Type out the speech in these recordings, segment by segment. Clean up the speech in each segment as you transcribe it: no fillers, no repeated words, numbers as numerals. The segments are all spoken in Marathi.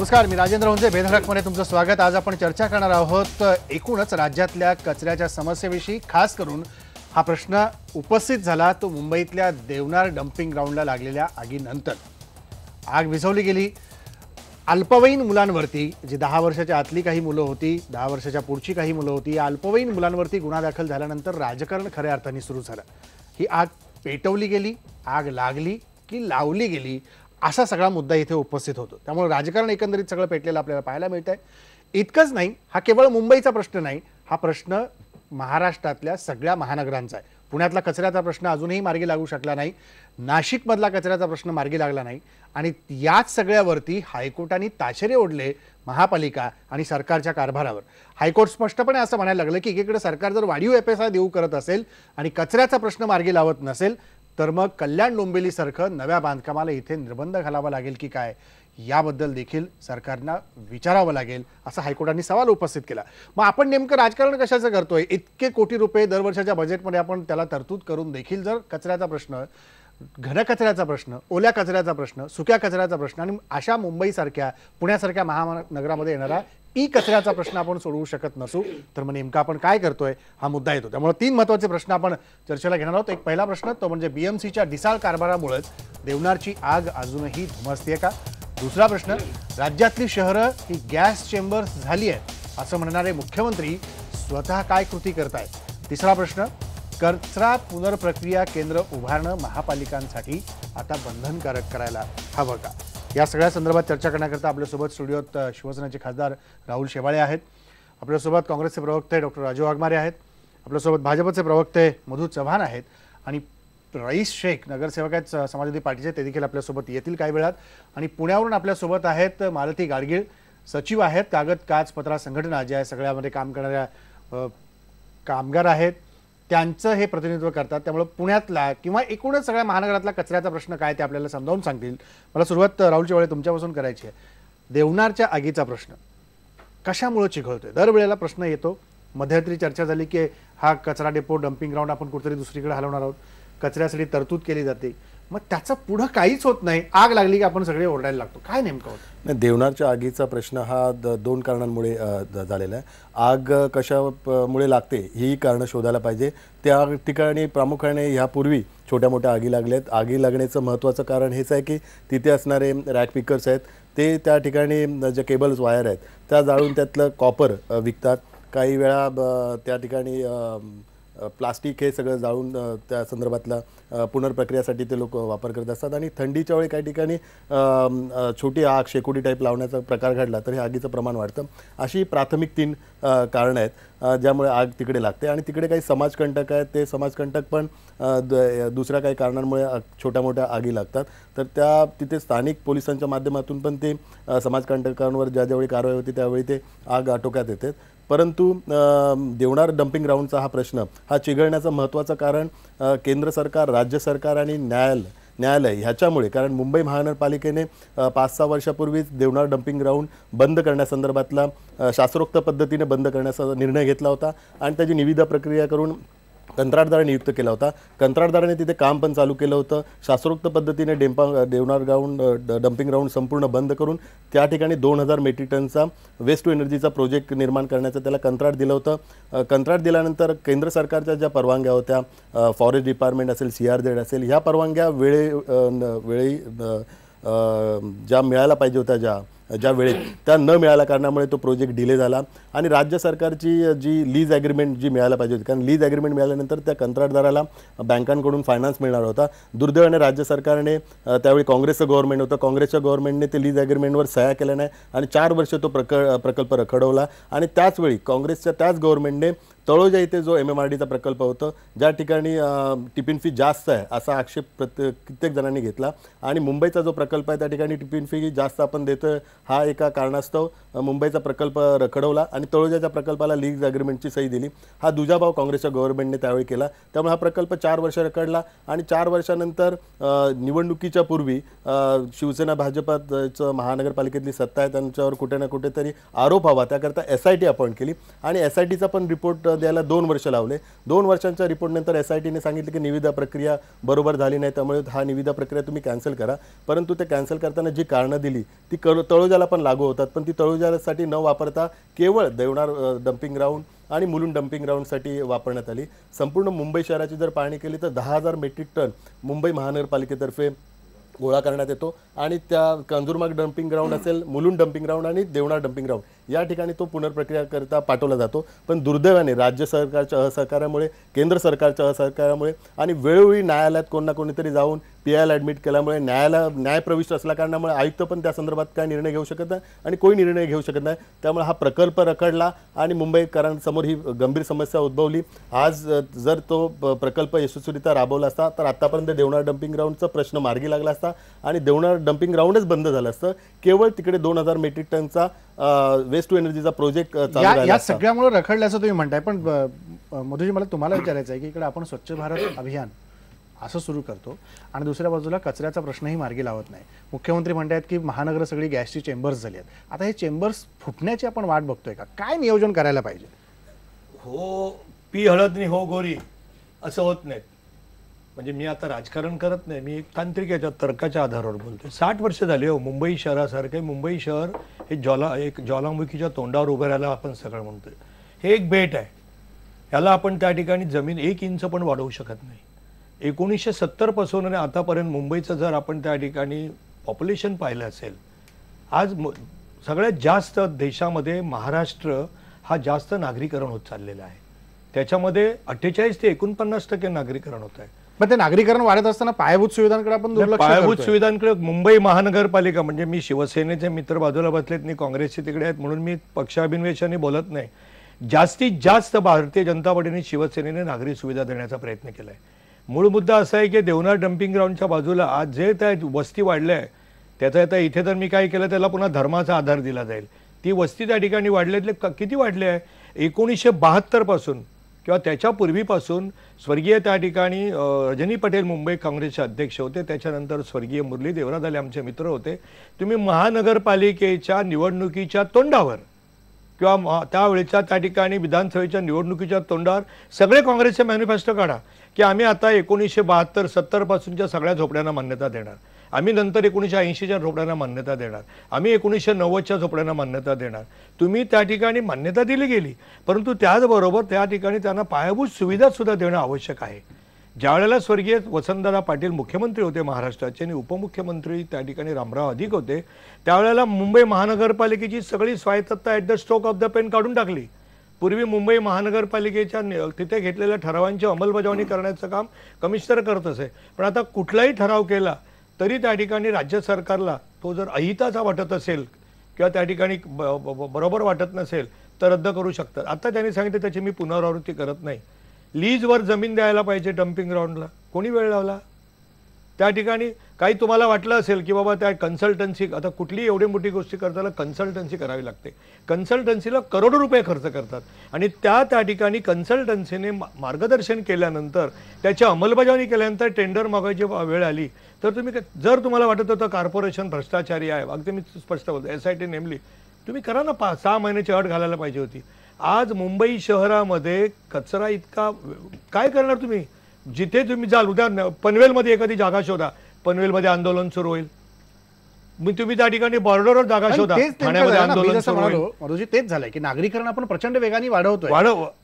नमस्कार, मी राजेंद्र हुंजे. बेधडकमध्ये तुमचं स्वागत. आज आपण चर्चा करणार आहोत एकूणच राज्यातल्या कचऱ्याच्या समस्येविषयी. खास करून हा प्रश्न उपस्थित झाला तो मुंबईतल्या देवनार डम्पिंग ग्राउंडला लागलेल्या आगीनंतर. आग विझवली गेली अल्पवयीन मुलांवरती, जी 10 वर्षाच्या आतली काही मुलं होती, 10 वर्षाच्या पुढची काही मुलं होती. अल्पवयीन मुलांवरती गुन्हा दाखल झाल्यानंतर राजकारण खऱ्या अर्थाने सुरू झालं. ही आग पेटवली गेली, आग लागली की लावली गेली, असा सगळा मुद्दा इथे उपस्थित होतो. त्यामुळे राजकारण एकंदरीत सगळं पेटलेलं आपल्याला पाहायला मिळतंय. इतकंच नाही, हा केवळ मुंबईचा प्रश्न नाही, हा प्रश्न महाराष्ट्रातल्या सगळ्या महानगरांचा आहे. पुण्यातला कचऱ्याचा प्रश्न अजूनही मार्गी लागू शकला नाही, नाशिकमधला कचऱ्याचा प्रश्न मार्गी लागला नाही. आणि याच सगळ्यावरती हायकोर्टाने ताशेरे ओढले महापालिका आणि सरकारच्या कारभारावर. हायकोर्ट स्पष्टपणे असं म्हणायला लागलं की एकीकडे सरकार जर वाढीव FSI देऊ करत असेल आणि कचऱ्याचा प्रश्न मार्गी लावत नसेल तर मग कल्याण डोंबिवलीसारखं नव्या बांधकामाला इथे निर्बंध घालावा लागेल की काय, याबद्दल देखील सरकारनं विचारावं लागेल, असा हायकोर्टाने सवाल उपस्थित केला. मग आपण नेमकं राजकारण कशाचं करतोय? इतके कोटी रुपये दरवर्षाच्या बजेटमध्ये आपण त्याला तरतूद करून देखील जर कचऱ्याचा प्रश्न, घनकचऱ्याचा प्रश्न, ओल्या कचऱ्याचा प्रश्न, सुक्या कचऱ्याचा प्रश्न आणि अशा मुंबईसारख्या पुण्यासारख्या महानगरामध्ये येणारा कचऱ्याचा प्रश्न आपण सोडवू शकत नसू तर मग नेमका आपण काय करतोय, हा मुद्दा येतो. त्यामुळे 3 महत्त्वाचे प्रश्न आपण चर्चेला घेणार आहोत. एक पहिला प्रश्न तो म्हणजे BMCच्या ढिसाळ कारभारामुळेच देवनारची आग अजूनही धुमसतेय का? दुसरा प्रश्न, राज्यातली शहरं ही गॅस चेंबर्स झाली आहेत असं म्हणणारे मुख्यमंत्री स्वतः काय कृती करतायत? तिसरा प्रश्न, कचरा पुनर्प्रक्रिया केंद्र उभारणं महापालिकांसाठी आता बंधनकारक करायला हवं का? या सगळ्या संदर्भात चर्चा करण्याकरता आपल्यासोबत स्टुडिओत शिवसेनेचे खासदार राहुल शेवाळे आहेत, आपल्यासोबत काँग्रेसचे प्रवक्ते डॉक्टर राजू वाघमारे आहेत, आपल्यासोबत भाजपचे प्रवक्ते मधू चव्हाण आहेत आणि रईस शेख नगरसेवक आहेत समाजवादी पार्टीचे, ते देखील आपल्यासोबत येतील काही वेळात. आणि पुण्यावरून आपल्यासोबत आहेत मालती गाडगीळ, सचिव आहेत कागद काच पत्रा संघटना, ज्या सगळ्यामध्ये काम करणाऱ्या कामगार आहेत, त्यांचं हे प्रतिनिधित्व करतात. त्यामुळे पुण्यातला किंवा एकूणच सगळ्या महानगरातला कचऱ्याचा प्रश्न काय ते आपल्याला समजावून सांगतील. मला सुरुवात राहुल शेवाळे तुमच्यापासून करायची आहे. देवनारच्या आगीचा प्रश्न कशामुळे चिघळतोय? दरवेळेला प्रश्न येतो. मध्यंतरी चर्चा झाली की हा कचरा डेपो डम्पिंग ग्राउंड आपण कुठेतरी दुसरीकडे हलवणार आहोत, कचऱ्यासाठी तरतूद केली जाते, मग त्याचं पुढं काहीच होत नाही. आग लागली की आपण सगळे ओरडायला लागतो. काय नेमकं होतं? नाही, देवनारच्या आगीचा प्रश्न हा 2 कारणांमुळे झालेला आहे. आग कशामुळे लागते ही कारणं शोधायला पाहिजे. त्या ठिकाणी प्रामुख्याने ह्यापूर्वी छोट्या मोठ्या आगी लागल्यात. आगी लागण्याचं महत्त्वाचं कारण हेच आहे की तिथे असणारे रॅक पिकर्स आहेत ते त्या ठिकाणी जे केबल्स वायर आहेत त्या जाळून त्यातलं कॉपर विकतात. काही वेळा त्या ठिकाणी प्लास्टिक हे सगळं जाळून त्या संदर्भातला पुनर्प्रक्रियासाठी ते लोक वापर करत असतात. आणि थंडीच्या वेळी काही ठिकाणी छोटी आग शेकोटी टाईप लावण्याचा प्रकार घडला तर हे आगीचं प्रमाण वाढतं. अशी प्राथमिक 3 कारणं आहेत ज्यामुळे आग तिकडे लागते. आणि तिकडे काही समाजकंटक आहेत, ते समाजकंटक पण दुसऱ्या काही कारणांमुळे छोट्या मोठ्या आगी लागतात. तर तिथे स्थानिक पोलिसांच्या माध्यमातून पण ते समाजकंटकांवर ज्यावेळी कारवाई होती त्यावेळी ते आग आटोक्यात येते. परंतु देवनार डम्पिंग ग्राउंडचा हा प्रश्न हा चिघळण्याचं महत्त्वाचं कारण केंद्र सरकार, राज्य सरकार आणि न्यायालय ह्याच्यामुळे. कारण मुंबई महानगरपालिकेने 5-6 वर्षापूर्वीच देवनार डम्पिंग ग्राउंड बंद करण्यासंदर्भातला शास्त्रोक्त पद्धतीने बंद करण्याचा निर्णय घेतला होता आणि त्याची निविदा प्रक्रिया करून कंत्राटदार नियुक्त केला होता. कंत्राटदाराने तिथे काम पण चालू केलं होतं. शास्त्रोक्त पद्धतीने देवनार डम्पिंग ग्राउंड संपूर्ण बंद करून त्या ठिकाणी 2000 मेट्रिक टनचा वेस्ट टू एनर्जीचा प्रोजेक्ट निर्माण करण्याचं त्याला कंत्राट दिलं होतं. कंत्राट दिल्यानंतर केंद्र सरकारच्या ज्या परवानग्या होत्या, फॉरेस्ट डिपार्टमेंट असेल, CRZ असेल, ह्या परवानग्या वेळी ज्या मिळायला पाहिजे होत्या ज्या वेळेत त्या न मिळाल्या कारणामुळे तो प्रोजेक्ट डिले झाला. आणि राज्य सरकारची जी लीज ॲग्रीमेंट जी मिळायला पाहिजे होती, कारण लीज ॲग्रीमेंट मिळाल्यानंतर त्या कंत्राटदाराला बँकांकडून फायनान्स मिळणार होता. दुर्दैवाने राज्य सरकारने त्यावेळी काँग्रेसचं गव्हर्नमेंट होतं, काँग्रेसच्या गव्हर्नमेंटने ते लीज ॲग्रीमेंटवर सह्या केल्या नाही आणि 4 वर्ष तो प्रकल्प रखडवला. आणि त्याचवेळी काँग्रेसच्या त्याच गव्हर्नमेंटने तळोजा इथे जो MMRDचा प्रकल्प होता ज्या ठिकाणी टिफिन फी जास्त आहे असा आक्षेप कित्येक जणांनी घेतला. आणि मुंबईचा जो प्रकल्प आहे त्या ठिकाणी टिफिन फी जास्त आपण देतोय हा एका कारणास्तव मुंबईचा प्रकल्प रखडवला आणि तळोजाच्या प्रकल्पाला लीज ॲग्रीमेंटची सही दिली. हा दुजाभाव काँग्रेसच्या गव्हर्नमेंटने त्यावेळी केला. त्यामुळे हा प्रकल्प 4 वर्ष रखडला. आणि 4 वर्षानंतर निवडणुकीच्या पूर्वी शिवसेना भाजपचं महानगरपालिकेतली सत्ता आहे त्यांच्यावर कुठे ना कुठेतरी आरोप व्हावा त्याकरता SIT अपॉइंट केली आणि SITचा पण रिपोर्ट द्यायला 2 वर्ष लावले. 2 वर्षांच्या रिपोर्टनंतर SITने सांगितलं की निविदा प्रक्रिया बरोबर झाली नाही, त्यामुळे हा निविदा प्रक्रिया तुम्ही कॅन्सल करा. परंतु ते कॅन्सल करताना जी कारणं दिली ती तळोजाला पण लागू होतात, पण ती तळोजासाठी न वापरता केवळ देवनार डम्पिंग ग्राउंड आणि मुलुंड डम्पिंग ग्राउंडसाठी वापरण्यात आली. संपूर्ण मुंबई शहराची जर पाहणी केली तर 10,000 मेट्रिक टन मुंबई महानगरपालिकेतर्फे गोळा करण्यात येतो आणि त्या कंजूरमार्ग डम्पिंग ग्राउंड असेल, मुलुंड डम्पिंग ग्राउंड आणि देवनार डम्पिंग ग्राउंड या ठिकाणी तो पुनर्प्रक्रिया करता पाठवला जातो. पण दुर्दैवाने राज्य सरकारच्या असहकार्यामुळे, केंद्र सरकारच्या असहकार्यामुळे आणि वेळोवेळी न्यायालयात कोण ना कोणीतरी जाऊन PIL ॲडमिट केल्यामुळे न्यायप्रविष्ट असल्या कारणामुळे आयुक्त पण त्या संदर्भात काय निर्णय घेऊ शकत नाही आणि कोणी निर्णय घेऊ शकत नाही. त्यामुळे हा प्रकल्प रखडला आणि मुंबईकरांसमोर ही गंभीर समस्या उद्भवली. आज जर तो प्रकल्प यशस्वीरित्या राबवला असता तर आतापर्यंत देवनार डम्पिंग ग्राउंडचा प्रश्न मार्गी लागला असता आणि देवनार डम्पिंग ग्राउंडच बंद झालं असतं. केवळ तिकडे 2,000 मेट्रिक टनचा वेस्ट टू एनर्जीचा प्रोजेक्ट चालू राहिला या असता. सगळ्यामुळे रखडल्याचं तुम्ही म्हणताय, पण मधुजी मला तुम्हाला विचारायचं आहे की इकडे आपण स्वच्छ भारत अभियान असं सुरू करतो आणि दुसऱ्या बाजूला कचऱ्याचा प्रश्नही मार्गी लावत नाही. मुख्यमंत्री म्हणतात की महानगर सगळी गॅसची चेंबर्स झाली आहेत. आता हे चेंबर्स फुटण्याची आपण वाट बघतोय का? काय नियोजन करायला पाहिजे? हो पी हळदनी हो गोरी असं होत नाही. म्हणजे मी आता राजकारण करत नाही, मी एक तांत्रिक याच्या तर्काच्या आधारावर बोलतोय. 60 वर्ष झाली हो मुंबई शहरासारखे. मुंबई शहर हे एक ज्वालामुखीच्या तोंडावर उभं राहायला आपण सगळं म्हणतोय. हे एक बेट आहे, याला आपण त्या ठिकाणी जमीन 1 इंच पण वाढवू शकत नाही. 1970 पासून आणि आतापर्यंत मुंबईचं जर आपण त्या ठिकाणी पॉप्युलेशन पाहिलं असेल, आज सगळ्यात जास्त देशामध्ये महाराष्ट्र हा जास्त नागरीकरण होत चाललेला आहे. त्याच्यामध्ये 48 ते 49% नागरीकरण होत आहे. पण ते नागरीकरण वाढत असताना पायाभूत सुविधांकडे आपण दुर्लक्ष पायाभूत करतोय. सुविधांकडे मुंबई महानगरपालिका, म्हणजे मी शिवसेनेचे मित्र बाजूला बसलेत आणि काँग्रेसचे तिकडे आहेत म्हणून मी पक्षाभिनिवेशाने बोलत नाही. जास्तीत जास्त भारतीय जनता पार्टीने शिवसेनेने नागरी सुविधा देण्याचा प्रयत्न केलाय. मूळ मुद्दा असा आहे की देवनार डम्पिंग ग्राउंडच्या बाजूला आज जे त्या वस्ती वाढली आहे त्याचा इथे तर मी काय केलं त्याला पुन्हा धर्माचा आधार दिला जाईल. ती वस्ती त्या ठिकाणी वाढल्यातले किती वाढले आहे? 1972 पासून किंवा त्याच्या पूर्वीपासून स्वर्गीय त्या ठिकाणी रजनी पटेल मुंबई काँग्रेसचे अध्यक्ष होते. त्याच्यानंतर स्वर्गीय मुरली देवरादाले आमचे मित्र होते. तुम्ही महानगरपालिकेच्या निवडणुकीच्या तोंडावर किंवा त्यावेळेच्या त्या ठिकाणी विधानसभेच्या निवडणुकीच्या तोंडावर सगळे काँग्रेसचे मॅनिफेस्टो काढा की आम्ही आता 1972-70 पासूनच्या सगळ्या झोपड्यांना मान्यता देणार, आम्ही नंतर 1980च्या झोपड्यांना मान्यता देणार, आम्ही 1990च्या झोपड्यांना मान्यता देणार. तुम्ही त्या ठिकाणी मान्यता दिली गेली, परंतु त्याचबरोबर त्या ठिकाणी त्यांना पायाभूत सुविधा सुद्धा देणं आवश्यक आहे. ज्यावेळेला स्वर्गीय वसंतदादा पाटील मुख्यमंत्री होते महाराष्ट्राचे आणि उपमुख्यमंत्री त्या ठिकाणी रामराव अधिक होते, त्यावेळेला मुंबई महानगरपालिकेची सगळी स्वायत्तता at the stroke of the pen काढून टाकली. पूर्वी मुंबई महानगरपालिकेच्या तिथे घेतलेल्या ठरावांची अंमलबजावणी करण्याचं काम कमिशनर करत असे, पण आता कुठलाही ठराव केला तरी त्या ठिकाणी राज्य सरकारला तो जर अहिताचा वाटत असेल किंवा त्या ठिकाणी बरोबर वाटत नसेल तर रद्द करू शकतात. आता त्यांनी सांगितलं त्याची मी पुनरावृत्ती करत नाही. लीजवर जमीन द्यायला पाहिजे डम्पिंग ग्राउंडला, कोणी वेळ लावला? त्या ठिकाणी काही तुम्हाला वाटलं असेल की बाबा त्या कन्सल्टन्सी, आता कुठली एवढी मोठी गोष्टी करताना कन्सल्टन्सी करावी लागते. कन्सल्टन्सीला करोडो रुपये खर्च करतात आणि त्या ठिकाणी कन्सल्टन्सीने मार्गदर्शन केल्यानंतर त्याची अंमलबजावणी केल्यानंतर टेंडर मागायची वेळ आली तर तुम्ही जर तुम्हाला वाटत होतं कॉर्पोरेशन भ्रष्टाचारी आहे, अगदी मी स्पष्ट बोलतो, SIT नेमली, तुम्ही करा ना, 6 महिन्याची अट घालायला पाहिजे होती. आज मुंबई शहरामध्ये कचरा इतका काय करणार तुम्ही? जिथे तुम्ही जाल, उद्या पनवेलमध्ये एखादी जागा शोधा, पनवेलमध्ये आंदोलन सुरू होईल. मग तुम्ही त्या ठिकाणी बॉर्डरवर जागा शोधा, ठाण्यामध्ये आंदोलन सुरू होईल. मधुजी तेच झालंय की नागरीकरण आपण प्रचंड वेगाने वाढवतोय,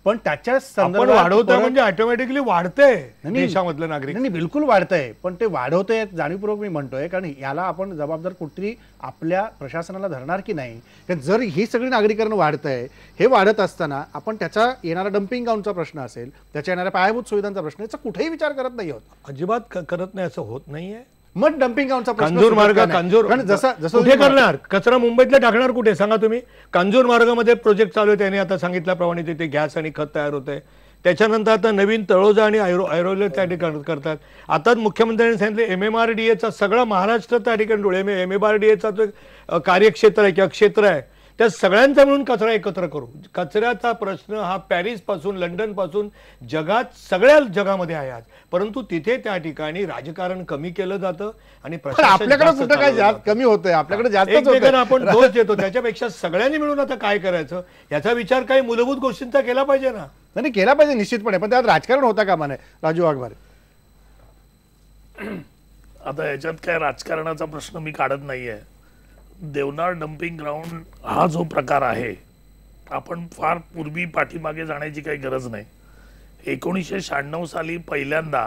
पण त्याच्या आपण वाढवतोय म्हणजे ऑटोमॅटिकली वाढतंय देशामधलं नागरिक. नाही बिलकुल वाढतंय, पण ते वाढवतंय जाणीवपूर्वक मी म्हणतोय, कारण याला आपण जबाबदार कुठतरी आपल्या प्रशासनाला धरणार की नाही? कारण जर ही सगळी नागरीकरण वाढतंय, हे वाढत असताना आपण त्याचा येणारा डम्पिंग ग्राउंडचा प्रश्न असेल, त्याच्या येणाऱ्या पायाभूत सुविधांचा प्रश्न, याचा कुठेही विचार करत नाही होत. अजिबात करत नाही, असं होत नाहीये. मग डम्पिंग ग्राउंडचा कांजूर मार्ग, कांजूर कुठे करणार? कचरा मुंबईतला टाकणार कुठे सांगा तुम्ही? कांजूर मार्गामध्ये प्रोजेक्ट चालू आहे, त्याने आता सांगितल्याप्रमाणे तिथे गॅस आणि खत तयार होत आहे. त्याच्यानंतर आता नवीन तळोजा आणि ऐरोली त्या ठिकाणी करतात. आताच मुख्यमंत्र्यांनी सांगितले MMRDAचा सगळा महाराष्ट्र त्या ठिकाणी MMRDAचा जो कार्यक्षेत्र आहे किंवा क्षेत्र आहे त्या सगळ्यांचा मिळून कचरा एकत्र करू. कचऱ्याचा प्रश्न हा पॅरिस पासून लंडन पासून जगात सगळ्या जगामध्ये आहे आज, परंतु तिथे त्या ठिकाणी राजकारण कमी केलं जातं आणि पण आपल्याकडे कुठं काय जास्त कमी होतंय, आपल्याकडे जास्तच होतंय. आपण दोष देतो, त्याच्यापेक्षा सगळ्यांनी मिळून आता काय करायचं याचा विचार काही मूलभूत गोष्टींचा केला पाहिजे ना. नाही केला पाहिजे निश्चितपणे, पण त्यात राजकारण होता कामा नये. राजू वाघमारे, आता याच्यात काय राजकारणाचा प्रश्न मी काढत नाहीये. देवनार डम्पिंग ग्राउंड हा जो प्रकार आहे, आपण फार पूर्वी पाठीमागे जाण्याची काही गरज नाही. 1996 साली पहिल्यांदा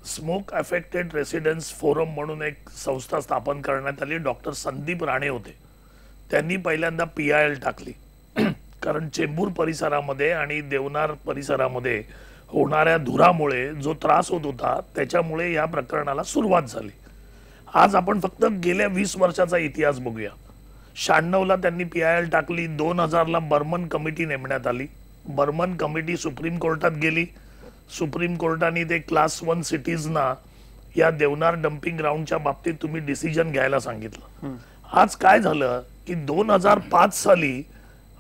स्मोक अफेक्टेड रेसिडेन्स फोरम म्हणून एक संस्था स्थापन करण्यात आली. डॉक्टर संदीप राणे होते, त्यांनी पहिल्यांदा PIL टाकली. कारण चेंबूर परिसरामध्ये आणि देवनार परिसरामध्ये होणाऱ्या धुरामुळे जो त्रास होत होता त्याच्यामुळे या प्रकरणाला सुरुवात झाली. आज आपण फक्त गेल्या 20 वर्षाचा इतिहास बघूया. 96ला त्यांनी PIL टाकली. 2000ला बर्मन कमिटी नेमण्यात आली. बर्मन कमिटी सुप्रीम कोर्टात गेली. सुप्रीम कोर्टाने ते क्लास 1 सिटीजना या देवनार डम्पिंग ग्राउंडच्या बाबतीत तुम्ही डिसिजन घ्यायला सांगितलं. आज काय झालं की 2005 साली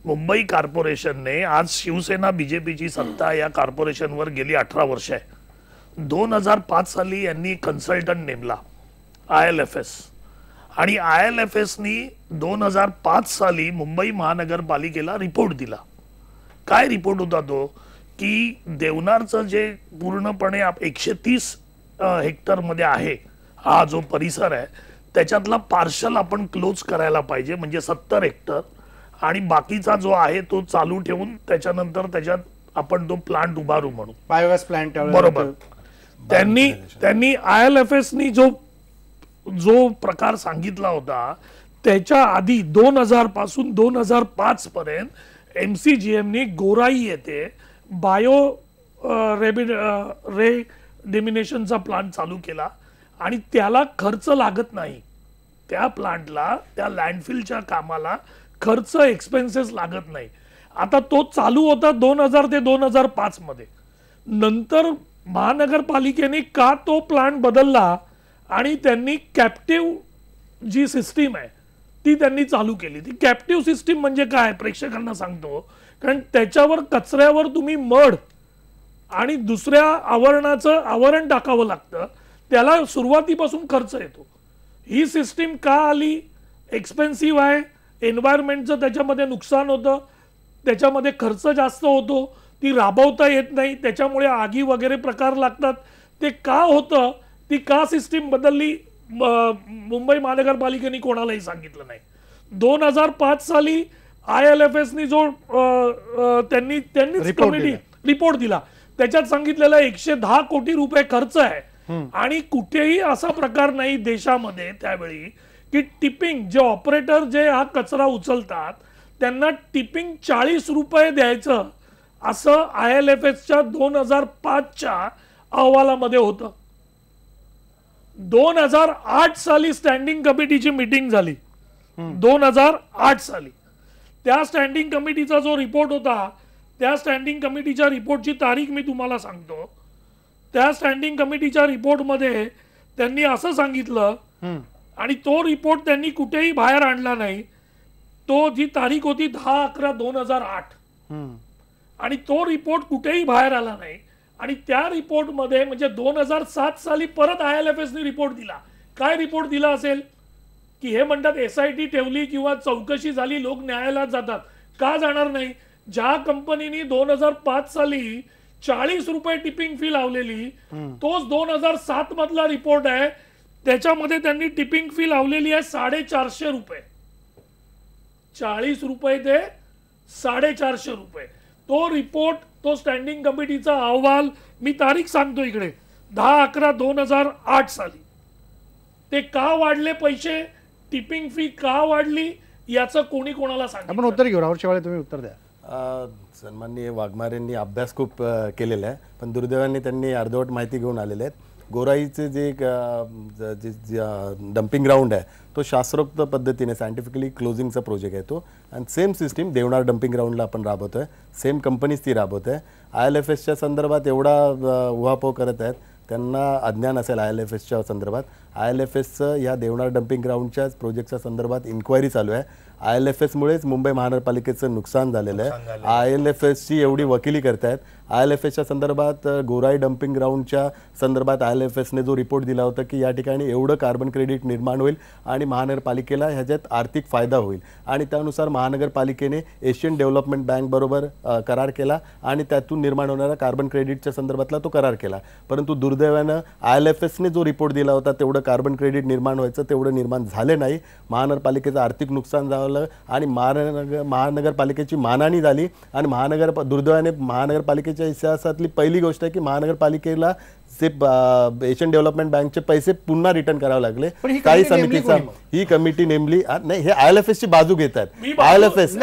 मुंबई कॉर्पोरेशनने, आज शिवसेना बीजेपीची सत्ता या कॉर्पोरेशनवर गेली 18 वर्ष आहे. 2005 साली यांनी कन्सल्टंट नेमला ILFS, आणि ILFSनी 2005 साली मुंबई महानगरपालिकेला रिपोर्ट दिला. काय रिपोर्ट होता तो की देवनारचं जे पूर्णपणे 130 हेक्टरमध्ये आहे हा जो परिसर आहे त्याच्यातला पार्शल आपण क्लोज करायला पाहिजे, म्हणजे 70 हेक्टर, आणि बाकीचा जो आहे तो चालू ठेवून त्याच्यानंतर त्याच्यात आपण तो प्लांट उभारू म्हणून बायोगॅस प्लांट. बरोबर. त्यांनी ILFSनी जो प्रकार सांगितला होता त्याच्या आधी 2000 पासून 2005 पर्यंत MCGMनी गोराई येथे बायो रेडिमिनेशनचा प्लांट चालू केला आणि त्याला खर्च लागत नाही. त्या प्लांटला, त्या लँडफिलच्या कामाला खर्च, एक्सपेन्सेस लागत नाही. आता तो चालू होता 2000 ते 2005 मध्ये. नंतर महानगरपालिकेने का तो प्लांट बदलला आणि त्यांनी कॅप्टिव्ह जी सिस्टीम आहे ती त्यांनी चालू केली. ती कॅप्टिव्ह सिस्टीम म्हणजे काय प्रेक्षकांना सांगतो, कारण त्याच्यावर कचऱ्यावर तुम्ही मड आणि दुसऱ्या आवरणाचं आवरण टाकावं लागतं, त्याला सुरुवातीपासून खर्च येतो. ही सिस्टीम का आली? एक्सपेन्सिव्ह आहे, एन्व्हायरमेंटचं त्याच्यामध्ये नुकसान होतं, त्याच्यामध्ये खर्च जास्त होतो, ती राबवता येत नाही, त्याच्यामुळे आगी वगैरे प्रकार लागतात. ते का होतं, ती का सिस्टीम बदलली, मुंबई महानगरपालिकेने कोणालाही सांगितलं नाही. 2005 साली ILFSनी जो त्यांनी कमिटी रिपोर्ट दिला त्याच्यात सांगितलेलं 110 कोटी रुपये खर्च आहे. आणि कुठेही असा प्रकार नाही देशामध्ये त्यावेळी की टिपिंग, जे ऑपरेटर जे हा कचरा उचलतात त्यांना टिपिंग 40 रुपये द्यायचं असं ILFSच्या 2005च्या अहवालामध्ये होतं. 2008 साली स्टँडिंग कमिटीची मीटिंग झाली. 2008 साली त्या स्टँडिंग कमिटीचा जो रिपोर्ट होता, त्या स्टँडिंग कमिटीच्या रिपोर्टची तारीख मी तुम्हाला सांगतो. त्या स्टँडिंग कमिटीच्या रिपोर्टमध्ये त्यांनी असं सांगितलं, आणि तो रिपोर्ट त्यांनी कुठेही बाहेर आणला नाही. तो जी तारीख होती 10/11/2008, आणि तो रिपोर्ट कुठेही बाहेर आला नाही. आणि त्या रिपोर्टमध्ये म्हणजे 2007 साली परत ILFSनी रिपोर्ट दिला. काय रिपोर्ट दिला असेल की हे म्हणतात SIT ठेवली किंवा चौकशी झाली, लोक न्यायालयात जातात. का जाणार नाही? ज्या कंपनीने 2005 साली 40 रुपये टिपिंग फी लावलेली, तोच 2007 मधला रिपोर्ट आहे, त्याच्यामध्ये त्यांनी टिपिंग फी लावलेली आहे 450 रुपये. 40 रुपये ते 450 रुपये. तो रिपोर्ट, तो स्टँडिंग कमिटीचा अहवाल, मी तारीख सांगतो इकडे, 10/11/2008 साली. ते का वाढले पैसे, टिपिंग फी का वाढली, याचं कोणी कोणाला सांगितलं? आपण उत्तर घेऊ. राहुल शेवाळे, तुम्ही उत्तर द्या. सन्माननीय वाघमारेंनी अभ्यास खूप केलेला आहे, पण दुर्दैवाने त्यांनी अर्धवट माहिती घेऊन आलेले आहेत. गोराईचे जे डम्पिंग ग्राउंड आहे तो शास्त्रोक्त पद्धतीने सायंटिफिकली क्लोजिंगचा प्रोजेक्ट आहे तो, आणि सेम सिस्टीम देवनार डम्पिंग ग्राउंडला आपण राबवतोय, सेम कंपनीज ती राबवत आहे. ILFSच्या संदर्भात एवढा उहापोह करत आहेत, त्यांना अज्ञान असेल ILFSच्या संदर्भात. ILFSचं या देवनार डम्पिंग ग्राउंडच्याच प्रोजेक्टच्या संदर्भात इन्क्वायरी चालू आहे, IL&FS मुळेच मुंबई महानगरपालिकेचं नुकसान झालेलं आहे. IL&FS ची एवढी वकिली करतायत. IL&FSच्या संदर्भात गोराई डम्पिंग ग्राउंडच्या संदर्भात IL&FSने जो रिपोर्ट दिला होता की या ठिकाणी एवढं कार्बन क्रेडिट निर्माण होईल आणि महानगरपालिकेला ह्याच्यात आर्थिक फायदा होईल आणि त्यानुसार महानगरपालिकेने एशियन डेव्हलपमेंट बँक बरोबर करार केला आणि त्यातून निर्माण होणाऱ्या कार्बन क्रेडिटच्या संदर्भातला तो करार केला. परंतु दुर्दैवानं IL&FSने जो रिपोर्ट दिला होता तेवढं कार्बन क्रेडिट निर्माण व्हायचं तेवढं निर्माण झालं नाही. महानगरपालिकेचं आर्थिक नुकसान झालं आणि महानगरपालिकेची मानहानी झाली आणि दुर्दैवाने महानगरपालिकेच्या इतिहासातली पहिली गोष्ट आहे की महानगरपालिकेला जे एशियन डेव्हलपमेंट बँकचे पैसे पुन्हा रिटर्न करावे लागले. काही समितीचा ही कमिटी नेमली नाही, हे IL&FS ची बाजू घेतात. IL&FS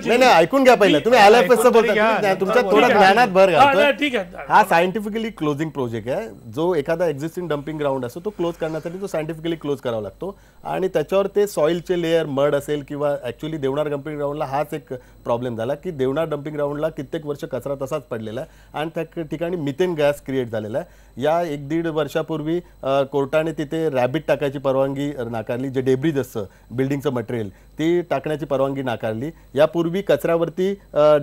नाही ऐकून घ्या पहिलं, तुम्ही IL&FS बोलता, तुमच्या थोडा ज्ञानात भर घालतो. हा सायंटिफिकली क्लोजिंग प्रोजेक्ट आहे. जो एखादा एक्झिस्टिंग डम्पिंग ग्राउंड असतो तो क्लोज करण्यासाठी तो सायंटिफिकली क्लोज करावा लागतो आणि त्याच्यावर ते सॉइलचे लेअर मड असेल किंवा ऍक्च्युअली देवनार डम्पिंग ग्राउंडला हाच एक प्रॉब्लेम झाला की देवनार डम्पिंग ग्राउंडला कित्येक वर्ष कचरा तसाच पडलेला आहे आणि त्या ठिकाणी मिथेन गॅस क्रिएट झालेला आहे. या 1-1.5 वर्षापूर्वी कोर्टाने तिथे रॅबिट टाकायची परवानगी नाकारली. जे डेब्रिज असतं बिल्डिंगचं मटेरियल ती टाकण्याची परवानगी नाकारली. यापूर्वी कचऱ्यावरती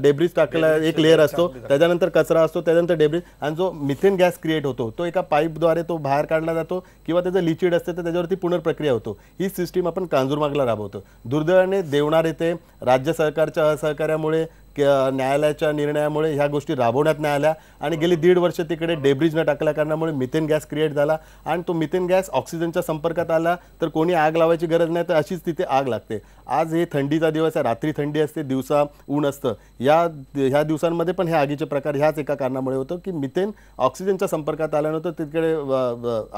डेब्रिज टाकला एक लेअर असतो, त्याच्यानंतर कचरा असतो, त्याच्यानंतर डेब्रिज आणि जो मिथेन गॅस क्रिएट होतो तो एका पाईपद्वारे तो बाहेर काढला जातो किंवा त्याचं लिक्विड असते तर त्याच्यावरती पुनर्प्रक्रिया होतो. ही सिस्टीम आपण कांजूरमार्गला राबवतो. दुर्दैवाने देवनार येथे राज्य सरकारच्या असहकार्यामुळे न्यायालयाच्या निर्णयामुळे ह्या गोष्टी राबवण्यात नाही आल्या आणि गेली 1.5 वर्ष तिकडे डेब्रिज न टाकल्या कारणामुळे मिथेन गॅस क्रिएट झाला आणि तो मिथेन गॅस ऑक्सिजनच्या संपर्कात आला तर कोणी आग लावायची गरज नाही तर अशीच तिथे आग लागते. आज हे थंडीचा दिवस आहे, रात्री थंडी असते, दिवसा ऊन असतं. ह्या दिवसांमध्ये पण हे आगीचे प्रकार ह्याच एका कारणामुळे होतं की मिथेन ऑक्सिजनच्या संपर्कात आल्यानंतर तिकडे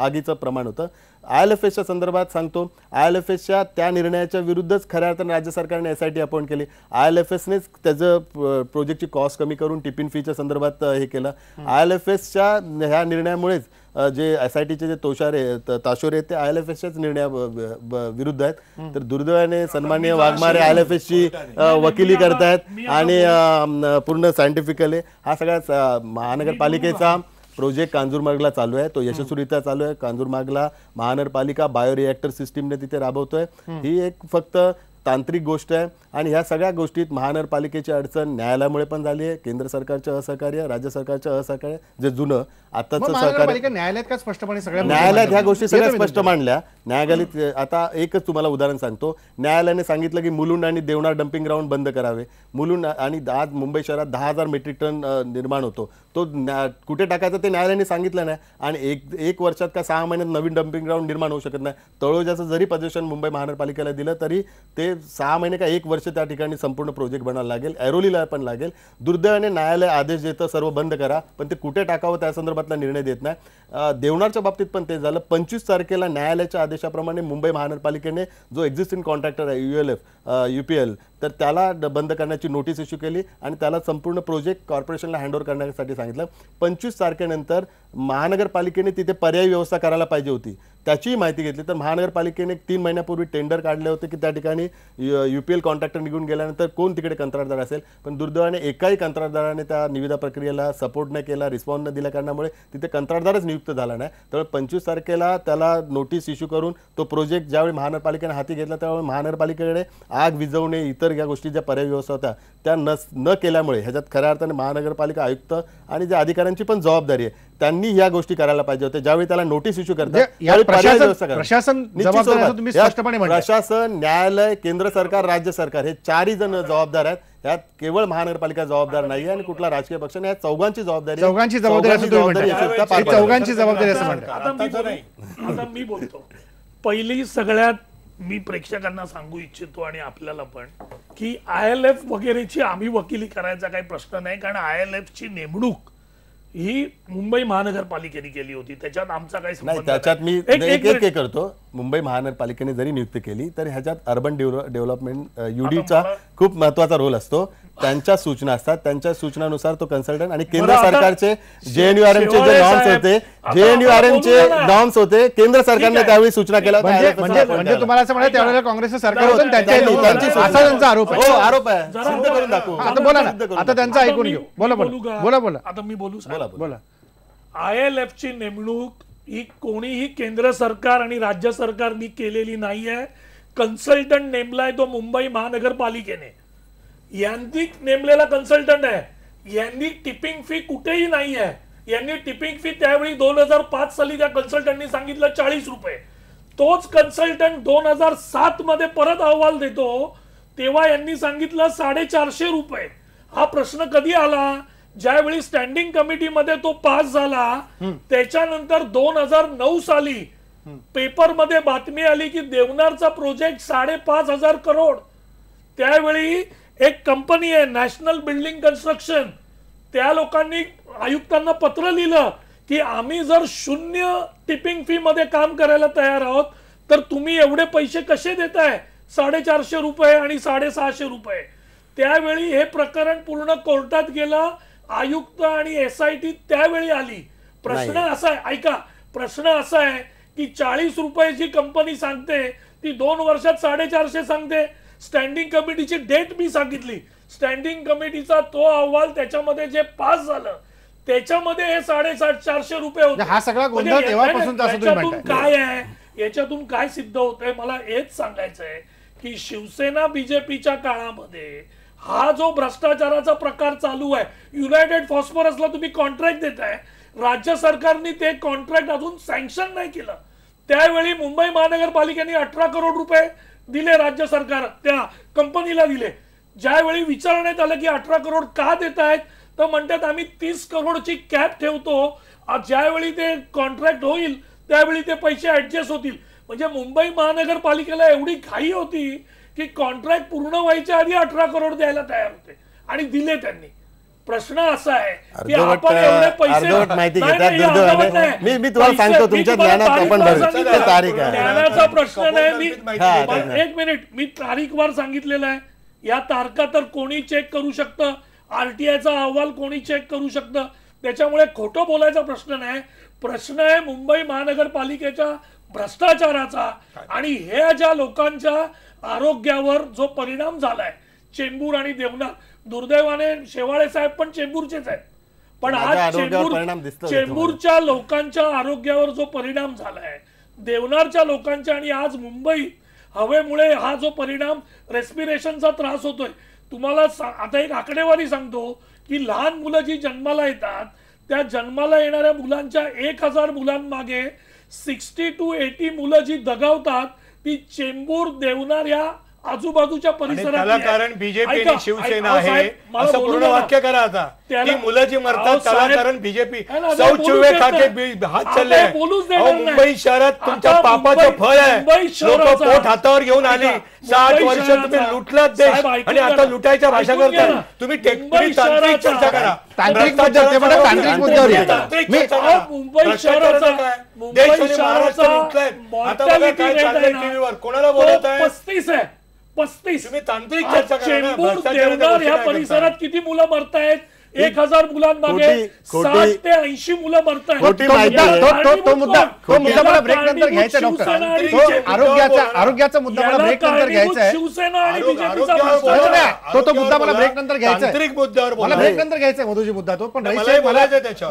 आगीचं प्रमाण होतं. IL&FSच्या संदर्भात सांगतो, IL&FSच्या त्या निर्णयाच्या विरुद्धच खऱ्या अर्थाने राज्य सरकारने SIT अपॉइंट केली. IL&FSनेच त्याचं प्रोजेक्टची कॉस्ट कमी करून टिफिन फीच्या संदर्भात हे केलं. IL&FSच्या ह्या निर्णयामुळेच जे SITचे जे ताशोरे आहेत ते IL&FSच्याच निर्णया विरुद्ध आहेत. तर दुर्दैवाने सन्माननीय वाघमारे IL&FSची वकिली करतायत आणि पूर्ण सायंटिफिकली हा सगळा महानगरपालिकेचा प्रोजेक्ट कांजूरमार्गला चालू आहे. तो यशस्वीरित्या चालू आहे. कांजूरमार्गला महानगरपालिका बायोरिएक्टर सिस्टीमने तिथे राबवतोय. ही एक फक्त तांत्रिक गोष्ट आहे आणि ह्या सगळ्या गोष्टीत महानगरपालिकेची अडचण न्यायालयामुळे पण झाली आहे. केंद्र सरकारचं असहकार्य, राज्य सरकारचं असहकार्य, जे जुनं आताचं सहकार्य न्यायालयात का स्पष्टपणे सगळ्या न्यायालयात ह्या गोष्टी सगळ्या स्पष्ट मांडल्या. न्यायालयात आता एकच तुम्हाला उदाहरण सांगतो. न्यायालयाने सांगितलं की मुलुंड आणि देवनार डम्पिंग ग्राउंड बंद करावे. मुलुंड आणि आज मुंबई शहरात 10,000 मेट्रिक टन निर्माण होतो. तो कुठे टाकायचा ते न्यायालयाने सांगितलं नाही आणि एक वर्षात का 6 महिन्यात नवीन डम्पिंग ग्राउंड निर्माण होऊ शकत नाही. तळोजाचं जरी पोझिशन मुंबई महानगरपालिकेला दिलं तरी ते 6 महिने का 1 वर्ष त्या ठिकाणी संपूर्ण प्रोजेक्ट बनायला लागेल. ऐरोलीला पण लागेल. दुर्दैवाने न्यायालय आदेश देतं सर्व बंद करा पण ते कुठे टाकावं त्या संदर्भातला निर्णय देत नाही. देवनारच्या बाबतीत पण ते झालं. 25 तारखेला न्यायालयाच्या आदेशाप्रमाणे मुंबई महानगरपालिकेने जो एक्झिस्टिंग कॉन्ट्रॅक्टर आहे UPL तर त्याला बंद करण्याची नोटीस इश्यू केली आणि त्याला संपूर्ण प्रोजेक्ट कॉर्पोरेशनला हँडओव्हर करण्यासाठी सांगितलं. 25 तारखेनंतर महानगरपालिकेने तिथे पर्यायी व्यवस्था करायला पाहिजे होती त्याची माहिती घेतली तर महानगरपालिकेने 3 महिन्यापूर्वी टेंडर काढले होते की त्या ठिकाणी UPL कॉन्ट्रॅक्टर निघून गेल्यानंतर कोण तिकडे कंत्राटदार असेल. पण दुर्दैवाने एकाही कंत्राटदाराने त्या निविदा प्रक्रियेला सपोर्ट न केला, रिस्पॉन्स न दिल्या कारणामुळे तिथे कंत्राटदारच नियुक्त झाला नाही. त्यामुळे 25 तारखेला त्याला नोटीस इश्यू करून तो प्रोजेक्ट ज्यावेळी महानगरपालिकेने हाती घेतला त्यावेळी महानगरपालिकेकडे आग विझवणे इतर या गोष्टी ज्या पर्यायी व्यवस्था होत्या त्या न केल्यामुळे ह्याच्यात खऱ्या अर्थाने महानगरपालिका आयुक्त आणि ज्या अधिकाऱ्यांची पण जबाबदारी आहे त्यांनी ह्या गोष्टी करायला पाहिजे होत्या. ज्यावेळी त्याला नोटीस इश्यू करतात प्रशासन, न्यायालय, केंद्र सरकार, राज्य सरकार हे 4ही जण जबाबदार आहेत. यात केवळ महानगरपालिका जबाबदार नाही आणि कुठला राजकीय पक्ष नाही. चौघांची जबाबदारी असं म्हणतात. आता मी बोलतो पहिली सगळ्यात मी प्रेक्षकांना सांगू इच्छितो आणि आपल्याला पण की IL&F वगैरेची आम्ही वकिली करायचा काही प्रश्न नाही कारण IL&F ची नेमणूक ही मुंबई महानगरपालिकेने केली होती. त्याच्यात आमचा काही नाही. त्याच्यात मी एक करतो. मुंबई महानगरपालिकेने जरी नियुक्ती केली तरी ह्याच्यात अर्बन डेव्हलपमेंट UDचा खूप महत्वाचा रोल असतो. त्यांच्या सूचना असतात, त्यांच्या सूचनानुसार तो कन्सल्टंट आणि केंद्र सरकारचे JNURMचे जे नॉर्म्स होते केंद्र सरकारने त्यावेळी सूचना केल्या. म्हणजे तुम्हाला असं म्हणायचं त्यावेळेला काँग्रेसचं सरकार होतं त्यांचा आरोप आहे. आरोप आहे. सिद्ध करून दाखवू. आता बोला ना, आता त्यांचं ऐकून घेऊ. बोला. आता मी बोलू. बोला. IL&F ची नेमणूक ही कोणीही केंद्र सरकार आणि राज्य सरकारनी केलेली नाहीये. कन्सल्टंट नेमलाय तो मुंबई महानगरपालिकेने, यांनी नेमलेला कन्सल्टंट आहे. यांनी टिपिंग फी कुठेही नाही आहे. यांनी टिपिंग फी त्यावेळी 2005 साली त्या कन्सल्टंटनी सांगितलं 40 रुपये. तोच कन्सल्टंट 2007 मध्ये परत अहवाल देतो तेव्हा यांनी सांगितलं 450 रुपये. हा प्रश्न कधी आला? ज्यावेळी स्टँडिंग कमिटीमध्ये तो पास झाला त्याच्यानंतर 2009 साली पेपरमध्ये बातमी आली की देवनारचा प्रोजेक्ट 5,500 करोड. त्यावेळी एक कंपनी आहे नॅशनल बिल्डिंग कन्स्ट्रक्शन, त्या लोकांनी आयुक्तांना पत्र लिहिलं की आम्ही जर 0 टिपिंग फी मध्ये काम करायला तयार आहोत तर तुम्ही एवढे पैसे कसे देताय? 450 रुपये आणि 650 रुपये. त्यावेळी हे प्रकरण पूर्ण कोर्टात गेलं. आयुक्त आणि SIT त्यावेळी आली. प्रश्न असा आहे, ऐका, प्रश्न असा आहे की 40 रुपये जी कंपनी सांगते ती 2 वर्षात 450 सांगते. स्टँडिंग कमिटीची डेट मी सांगितली, स्टँडिंग कमिटीचा तो अहवाल त्याच्यामध्ये जे पास झालं त्याच्यामध्ये हे 450 रुपये होते. हा सगळा गोंधळ म्हणजे तेव्हापासूनचा असं तुम्ही याच्यातून म्हणताय. काय आहे, याच्यातून काय सिद्ध होतंय? मला हेच सांगायचं आहे की शिवसेना बीजेपीच्या काळामध्ये हा जो भ्रष्टाचाराचा प्रकार चालू आहे, युनायटेड फॉस्फरसला तुम्ही कॉन्ट्रॅक्ट देताय, राज्य सरकारने ते कॉन्ट्रॅक्ट अजून सँक्शन नाही केलं. त्यावेळी मुंबई महानगरपालिकेने 18 करोड रुपये दिले राज्य सरकार त्या कंपनीला दिले. ज्यावेळी विचारण्यात आलं की 18 करोड का देत आहेत तर म्हणतात आम्ही 30 करोडची कॅप ठेवतो, ज्यावेळी ते कॉन्ट्रॅक्ट होईल त्यावेळी ते पैसे ऍडजस्ट होतील. म्हणजे मुंबई महानगरपालिकेला एवढी घाई होती की कॉन्ट्रॅक्ट पूर्ण व्हायच्या आधी 18 करोड द्यायला तयार होते आणि दिले त्यांनी. प्रश्न असा आहे की आपण एवढे पैसे मी तुम्हाला सांगतो तुमच्या ज्ञानात आपण तारीख आहे. ज्ञानाचा प्रश्न नाही. मी एक मिनिट, मी तारीखवार सांगितलेलं आहे. या तारखा तर कोणी चेक करू शकतं, RTIचा अहवाल कोणी चेक करू शकतं. त्याच्यामुळे खोटं बोलायचा प्रश्न नाही. प्रश्न आहे मुंबई महानगरपालिकेच्या भ्रष्टाचाराचा आणि हे ज्या लोकांच्या आरोग्यावर जो परिणाम झालाय चेंबूर आणि देवनार. दुर्दैवाने शेवाळे साहेब पण चेंबूरचेच आहेत, पण आज चेंबूरच्या लोकांच्या आरोग्यावर जो परिणाम झालाय, देवनारच्या लोकांच्या आणि आज मुंबई हवेमुळे हा जो परिणाम रेस्पिरेशनचा त्रास होतोय. तुम्हाला आता एक आकडेवारी सांगतो की लहान मुलं जी जन्माला येतात त्या जन्माला येणाऱ्या मुलांच्या 1000 मुलांमागे 60 to 80 मुलं जी दगावतात ती चेंबूर देवनार या आजूबाजूच्या परिसरात. कारण बीजेपी आणि शिवसेना आहे असं पूर्ण वाक्य करा. आता ती मुलं जी मरतात त्याला कारण बीजेपी शौचवे खाके हात चालले. मुंबई शहरात तुमच्या पापाचं फळ आहे. लोक पोट हातावर घेऊन आली. 60 वर्ष तुम्ही लुटलात देश आणि आता लुटायच्या भाषा करता. तुम्ही तांत्रिक चर्चा करा. तांत्रिक मुद्द्यावर मुंबई शहराचा टीव्हीवर कोणाला बोलत आहे? 35 तुम्ही तांत्रिक चर्चा चेंबूर देवनार या परिसरात किती मुलं मरतायत? 1000 मुलांमागे 60 ते 80 मुलं मरतायत. तो मुद्दा मला ब्रेक नंतर घ्यायचा डॉक्टर. आरोग्याचा मुद्दा मला ब्रेक नंतर घ्यायचा आहे. शिवसेना आणि बीजेपीचा तो मुद्दा मला ब्रेक नंतर घ्यायचा आहे. तांत्रिक मुद्द्यावर मला ब्रेक नंतर घ्यायचा आहे मधुजी मुद्दा तो. पण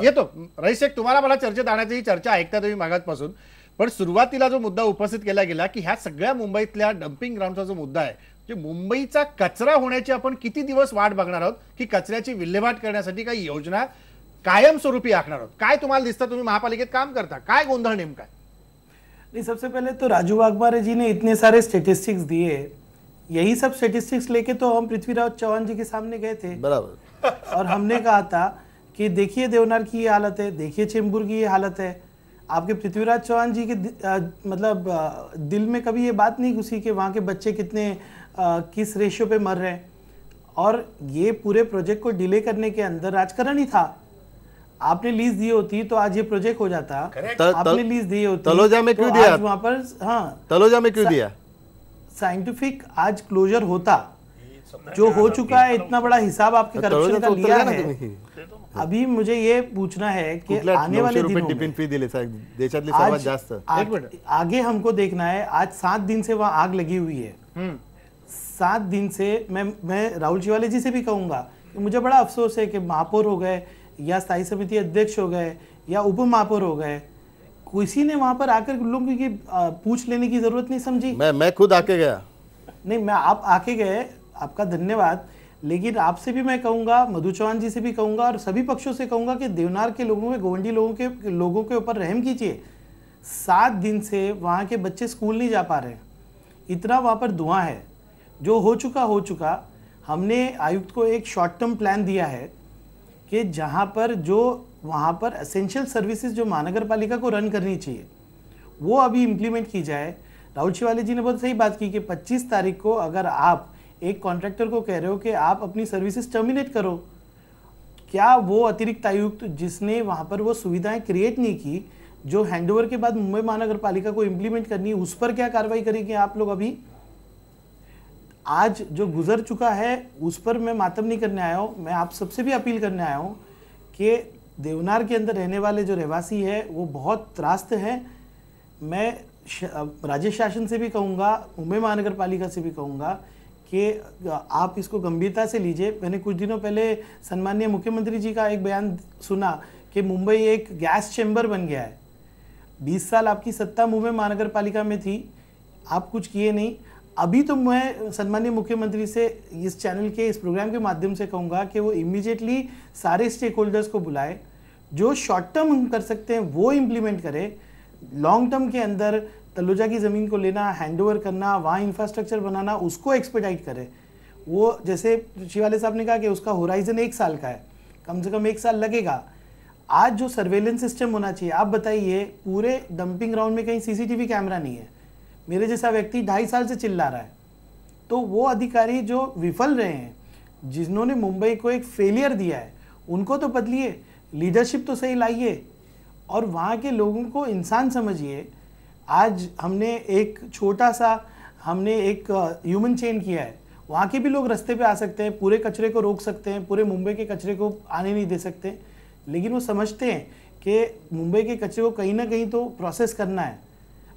येतो रईस शेख, तुम्हाला मला चर्चेत आणण्याची ही चर्चा ऐकता तुम्ही मागासपासून. पण सुरुवातीला जो मुद्दा उपस्थित केला गेला की ह्या सगळ्या मुंबईतल्या डम्पिंग ग्राउंडचा जो मुद्दा आहे, जे मुंबईचा कचरा होण्याची आपण किती दिवस वाट बघणार आहोत की कचऱ्याची विल्हेवाट करण्यासाठी काही योजना कायमस्वरूपी आखणार आहोत? काय तुम्हाला दिसतं? तुम्ही महापालिकेत काम करता, काय गोंधळ नेमका? नहीं, सबसे पहले तो राजू वाघमारे जी ने इतने सारे स्टेटिस्टिक्स दिए, यही सब स्टेटिस्टिक्स लेके तो हम पृथ्वीराज चौहान जी के सामने गए थे बराबर, और हमने कहा था कि देखिए देवनार की ये हालत है, देखिए चेंबूर की ये हालत है. आपके पृथ्वीराज चौहान जी के मतलब दिल में कभी ये बात नहीं घुसी कि वहाँ के बच्चे कितने किस रेशियो पे मर रहे हैं. और ये पूरे प्रोजेक्ट को डिले करने के अंदर राजकारण ही था. आपने लीज दी होती तो आज ये प्रोजेक्ट हो जाता. आपने लीज दी होती तलोजा में क्यों तो दिया? आज वहाँ पर तलोजा में क्यों दिया? साइंटिफिक आज क्लोजर होता. जो हो चुका है, इतना बड़ा हिसाब आपके करप्शन का लिया है. अभी मुझे ये पूछना है कि आने वाले दिनों टिफिन फी दिले देशातली सर्वात जास्त. आगे हमको देखना है. आज 7 दिन से वहाँ आग लगी हुई है. 7 दिन से मैं राहुल शिवाले जी से भी कहूंगा कि मुझे बड़ा अफसोस है कि महापौर हो गए या स्थायी समिति अध्यक्ष हो गए या उप महापौर हो गए, किसी ने वहां पर आकर लोगों की पूछ लेने की जरूरत नहीं समझी। मैं खुद आके गया। नहीं, मैं आप आके गए, आपका धन्यवाद, लेकिन आपसे भी मैं कहूंगा, मधु चौहान जी से भी कहूंगा और सभी पक्षों से कहूंगा कि देवनार के लोगों में, गोवंडी लोगों के ऊपर रहम कीजिए। 7 दिन से वहाँ के बच्चे स्कूल नहीं जा पा रहे हैं, इतना वहाँ पर धुआं है। जो हो चुका। हमने आयुक्त को एक शॉर्ट टर्म प्लान दिया है कि जहाँ पर जो वहाँ पर एसेंशियल सर्विसेज जो महानगर पालिका को रन करनी चाहिए वो अभी इम्प्लीमेंट की जाए। राहुल शिवाले जी ने बहुत सही बात की कि 25 तारीख को अगर आप एक कॉन्ट्रैक्टर को कह रहे हो कि आप अपनी सर्विसेज टर्मिनेट करो, क्या वो अतिरिक्त आयुक्त जिसने वहाँ पर वो सुविधाएं क्रिएट नहीं की जो हैंडओवर के बाद मुंबई महानगर पालिका को इम्प्लीमेंट करनी है, उस पर क्या कार्रवाई करेंगे आप लोग? अभी आज जो गुजर चुका है उस पर मैं मातम नहीं करने आया हूँ, मैं आप सबसे भी अपील करने आया हूँ कि देवनार के अंदर रहने वाले जो रहवासी है वो बहुत त्रास्त हैं। मैं राज्य शासन से भी कहूँगा, मुंबई महानगर पालिका से भी कहूँगा कि आप इसको गंभीरता से लीजिए। मैंने कुछ दिनों पहले सम्माननीय मुख्यमंत्री जी का एक बयान सुना कि मुंबई एक गैस चैम्बर बन गया है। 20 साल आपकी सत्ता मुंबई महानगर पालिका में थी, आप कुछ किए नहीं। अभी तो मैं सम्माननीय मुख्यमंत्री से इस चैनल के, इस प्रोग्राम के माध्यम से कहूँगा कि वो इमीडिएटली सारे स्टेक होल्डर्स को बुलाए, जो शॉर्ट टर्म हम कर सकते हैं वो इम्प्लीमेंट करें। लॉन्ग टर्म के अंदर तलोजा की ज़मीन को लेना, हैंडओवर करना, वहाँ इंफ्रास्ट्रक्चर बनाना, उसको एक्सपेडाइट करें। वो जैसे शिवाले साहब ने कहा कि उसका होराइजन 1 साल का है, कम से कम 1 साल लगेगा। आज जो सर्वेलेंस सिस्टम होना चाहिए, आप बताइए पूरे डंपिंग ग्राउंड में कहीं सीसीटीवी कैमरा नहीं है, मेरे जैसा व्यक्ति 2.5 साल से चिल्ला रहा है। तो वो अधिकारी जो विफल रहे हैं, जिन्होंने मुंबई को एक फेलियर दिया है, उनको तो बदलिए, लीडरशिप तो सही लाइए और वहाँ के लोगों को इंसान समझिए। आज हमने एक छोटा सा एक ह्यूमन चेन किया है, वहाँ के भी लोग रास्ते पे आ सकते हैं, पूरे कचरे को रोक सकते हैं, पूरे मुंबई के कचरे को आने नहीं दे सकते, लेकिन वो समझते हैं कि मुंबई के कचरे को कहीं ना कहीं तो प्रोसेस करना है।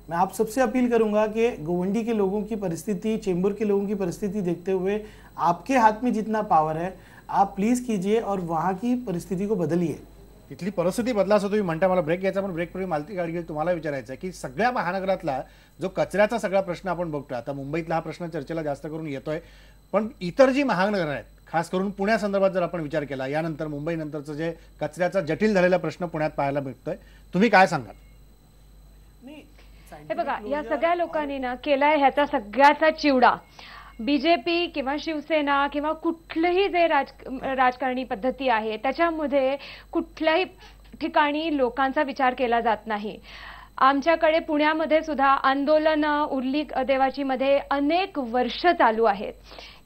मैं आप सबसे अपील करूंगा कि गोवंडी के लोगों की परिस्थिति, चेंबूर के लोगों की परिस्थिति देखते हुए आपके हाथ में जितना पावर है आप प्लीज कीजिए और वहाँ की परिस्थिती को बदलिए। इथली परिस्थिती बदला असं तुम्ही म्हणता, मला ब्रेक घ्यायचा, पण ब्रेकपूर्वी मालती गाडगे तुम्हाला विचारायचं आहे की सगळ्या महानगरातला जो कचऱ्याचा सगळा प्रश्न आपण बघतोय, आता मुंबईतला हा प्रश्न चर्चेला जास्त करून येतोय, पण इतर जी महानगर आहेत, खास करून पुण्यासंदर्भात जर आपण विचार केला, यानंतर मुंबई नंतरचं जे कचऱ्याचा जटिल झालेला प्रश्न पुण्यात पाहायला मिळतोय, तुम्ही काय सांगाल? हे बघा, या सगळ्या लोकांनी ना केलाय ह्याचा सगळ्याचा चिवडा बीजेपी किंवा शिवसेना किंवा कुठलंही जे राजकारणी पद्धती आहे त्याच्यामध्ये कुठल्याही ठिकाणी लोकांचा विचार केला जात नाही। आमच्याकडे पुण्यामध्ये सुद्धा आंदोलन उरली देवाची मध्ये अनेक वर्ष चालू आहेत।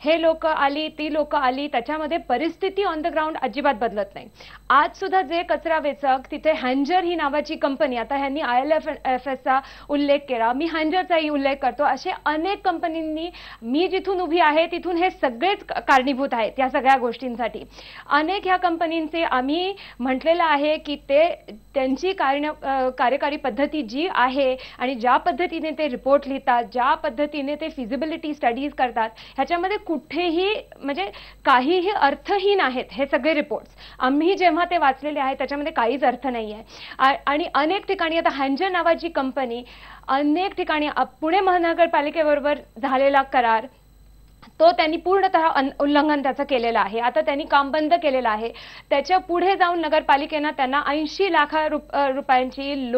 हे लोक आली, ती लोक आली, त्याच्यामध्ये परिस्थिती ऑन द ग्राउंड अजिबात बदलत नाही। आज सुद्धा जे कचरा वेचक तिथे हँजर ही नावाची कंपनी, आता ह्यांनी ILFS चा उल्लेख केला, मी हँजरचाही उल्लेख करतो, असे अनेक कंपनींनी, मी जिथून उभी आहे तिथून हे सगळेच कारणीभूत आहेत या सगळ्या गोष्टींसाठी। अनेक ह्या कंपनींचे आम्ही म्हटलेलं आहे की ते त्यांची कार्यकारी पद्धती जी आहे आणि ज्या पद्धतीने ते रिपोर्ट लिहितात, ज्या पद्धतीने ते फिजिबिलिटी स्टडीज करतात, ह्याच्यामध्ये कुठेही म्हणजे काहीही अर्थहीन आहेत हे सगळे रिपोर्ट्स। आम्ही जेव्हा ते वाचलेले आहेत त्याच्यामध्ये काहीच अर्थ नाहीये। आणि अनेक ठिकाणी आता हँजर नावाची कंपनी अनेक ठिकाणी पुणे महानगरपालिकेबरोबर झालेला करार तो त्यांनी पूर्णतः उल्लंघन त्याचं केलेलं आहे। आता त्यांनी काम बंद केलेलं आहे। त्याच्या पुढे जाऊन नगरपालिकेने त्यांना 80 लाख रुपयांची